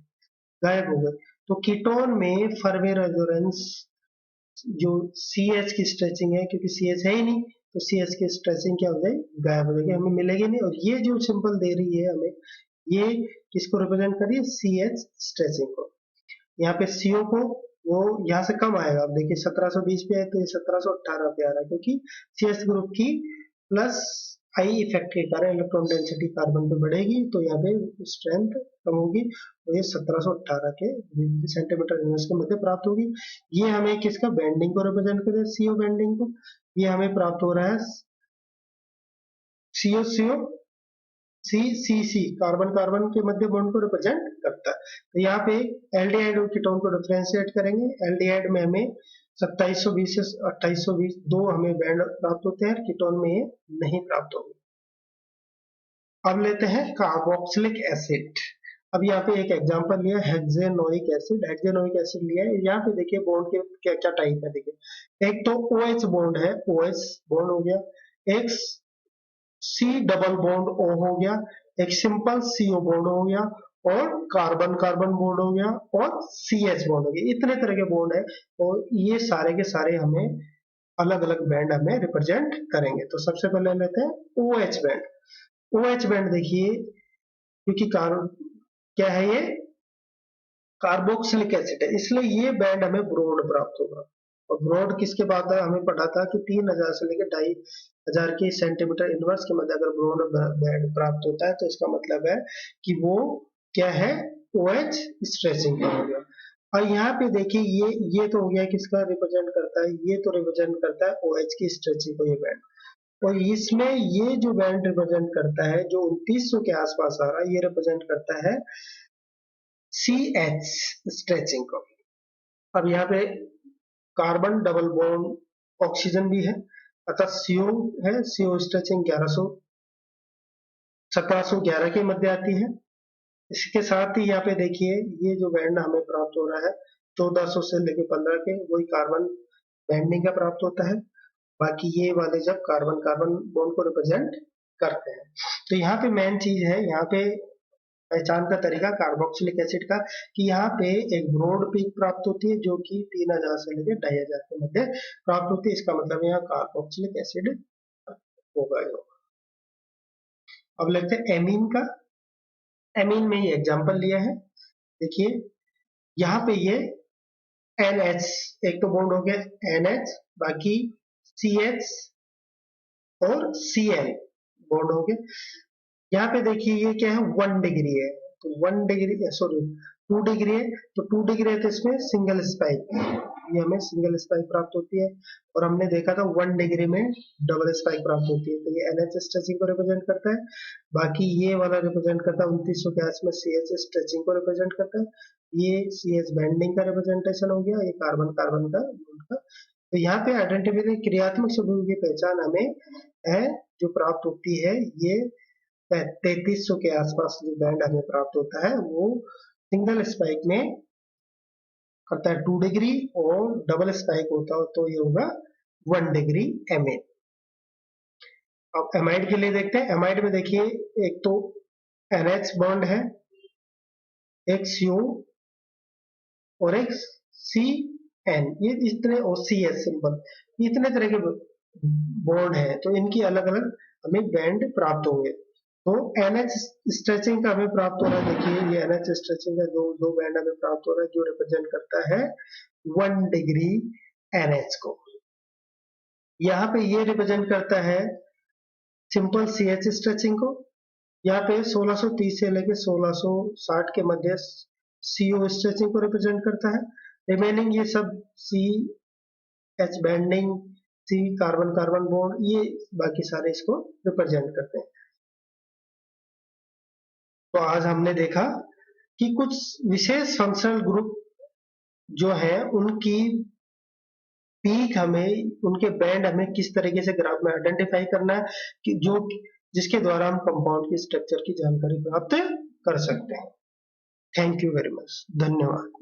गायब हो गई। तो कीटोन में फर्मी रेजोनेंस, जो CH की स्ट्रेचिंग है, क्योंकि CH है ही नहीं, तो CH की स्ट्रेचिंग क्या हो जाएगी, गायब हो जाएगी, हमें मिलेगी नहीं। और ये जो सिंबल दे रही है हमें, ये किसको रिप्रेजेंट कर रही है, CH स्ट्रेचिंग को। यहाँ पे CO को वो यहाँ से कम आएगा, अब देखिए 1720 पे है, तो ये 1718 पे आ रहा है, क्योंकि CS ग्रुप की प्लस I इफेक्ट के कारण इलेक्ट्रॉन डेंसिटी कार्बन पे बढ़ेगी, तो यहाँ पे स्ट्रेंथ कम होगी, तो ये 1718 के सेंटीमीटर इनवर्स के मध्य प्राप्त होगी। ये हमें किसका, बेंडिंग को रिप्रेजेंट करे, CO बेंडिंग को, ये हमें प्राप्त हो रहा है CO CO CC, carbon carbon के मध्य बॉन्ड को रिप्रेजेंट करता है। तो यहाँ पे एल्डिहाइड और कीटोन को डिफरेंशिएट करेंगे, एल्डिहाइड में हमें 2720 से 2820 दो हमें बैंड प्राप्त होते हैं, कीटोन में ये नहीं प्राप्त होंगे। अब लेते हैं कार्बोक्सिलिक एसिड। अब यहाँ पे एक एग्जांपल लिया, हेक्सेनोइक एसिड, हेक्सेनोइक एसिड लिया है। यहाँ पे देखिए बॉन्ड के क्या क्या टाइप है, देखिए एक तो OH बॉन्ड है, OH बॉन्ड हो गया, एक C डबल बॉन्ड O हो गया, एक सिंपल CO बॉन्ड हो गया, और कार्बन कार्बन बॉन्ड हो गया, और CH बॉन्ड हो गया, इतने तरह के बॉन्ड है, और ये सारे के सारे हमें अलग अलग बैंड हमें रिप्रेजेंट करेंगे। तो सबसे पहले लेते हैं OH बैंड। OH बैंड देखिए, क्योंकि कार्बन क्या है, ये कार्बोक्सिलिक एसिड है, इसलिए ये बैंड हमें ब्रोड प्राप्त होगा। और ब्रोड किसके बाद है, हमें पता था कि 3000 से लेकर 2500 के सेंटीमीटर इनवर्स के मध्य अगर ब्रोड बैंड प्राप्त होता है, तो इसका मतलब है कि वो क्या है, OH स्ट्रेचिंग का हो गया। और यहाँ पे देखिए ये तो हो गया, किसका रिप्रेजेंट करता है, ये तो रिप्रेजेंट करता है OH की स्ट्रेचिंग को, ये बैंड। और इसमें ये जो बैंड रिप्रेजेंट करता है, जो 2900 के आसपास आ रहा है, ये रिप्रेजेंट करता है CH स्ट्रेचिंग को। अब यहाँ पे कार्बन डबल बॉन्ड ऑक्सीजन भी है, अतः CO है, CO स्ट्रेचिंग 1100 1711 के मध्य आती है। इसके साथ ही यहाँ पे देखिए ये जो बैंड हमें प्राप्त हो रहा है 1400 से लेके 15 के, वही कार्बन बैंडिंग का प्राप्त होता है। बाकी ये वाले जब कार्बन कार्बन बॉन्ड को रिप्रेजेंट करते हैं। तो यहाँ पे मेन चीज है, यहाँ पे पहचान का तरीका कार्बोक्सिलिक एसिड का, कि यहाँ पे एक ब्रॉड पीक प्राप्त होती है, जो कि 3000 से लेकर 2500 के मध्य प्राप्त होती है, इसका मतलब यहाँ कार्बोक्सिलिक एसिड होगा। अब लेते हैं एमीन का। एमीन में ये एग्जांपल लिया है, देखिए यहाँ पे ये NH, एक तो बॉन्ड हो गया NH, बाकी CH और Cl बॉन्ड हो गए। यहाँ पे देखिए ये क्या है, 1 डिग्री है, तो 1 डिग्री सॉरी 2 डिग्री है, तो 2 डिग्री है तो इसमें सिंगल स्पाइक, ये हमें सिंगल स्पाइक प्राप्त होती है। और हमने देखा था 1 डिग्री में डबल स्पाइक प्राप्त होती है, तो ये NH स्ट्रेचिंग को रिप्रेजेंट करता है। बाकी ये वाला रिप्रेजेंट करता है 2900 के आसपास CH स्ट्रेचिंग को रिप्रेजेंट करता है। ये CH बैंडिंग का रिप्रेजेंटेशन हो गया, ये कार्बन कार्बन का बॉन्ड का। तो यहाँ पे आइडेंटिफिकेशन क्रियात्मक शेड्यूल की पहचान हमें है जो प्राप्त होती है, ये 3300 के आसपास जो बैंड हमें प्राप्त होता है वो सिंगल स्पाइक में करता है 2 डिग्री, और डबल स्पाइक होता है तो ये होगा 1 डिग्री एमएन। अब एमाइड के लिए देखते हैं। एमाइड में देखिए एक तो NH बॉन्ड है, एक CO और एक CN, ये इतने, और CS सिंबल, इतने तरह के बॉन्ड है, तो इनकी अलग अलग हमें बैंड प्राप्त होंगे। तो NH स्ट्रेचिंग का हमें प्राप्त हो रहा है, देखिए ये NH स्ट्रेचिंग का दो बैंड हमें प्राप्त हो रहा है जो रिप्रेजेंट करता है 1 डिग्री NH को। यहाँ पे ये रिप्रेजेंट करता है सिंपल CH स्ट्रेचिंग को। यहाँ पे 1630 से लेके 1660 के मध्य CO स्ट्रेचिंग को रिप्रेजेंट करता है। रिमेनिंग ये सब CH bending, C carbon carbon bond, ये बाकी सारे इसको रिप्रेजेंट करते हैं। तो आज हमने देखा कि कुछ विशेष फंक्शनल ग्रुप जो है उनकी पीक हमें, उनके बैंड हमें किस तरीके से ग्राफ में आइडेंटिफाई करना है कि जो जिसके द्वारा हम कंपाउंड की स्ट्रक्चर की जानकारी प्राप्त कर सकते हैं। थैंक यू वेरी मच, धन्यवाद।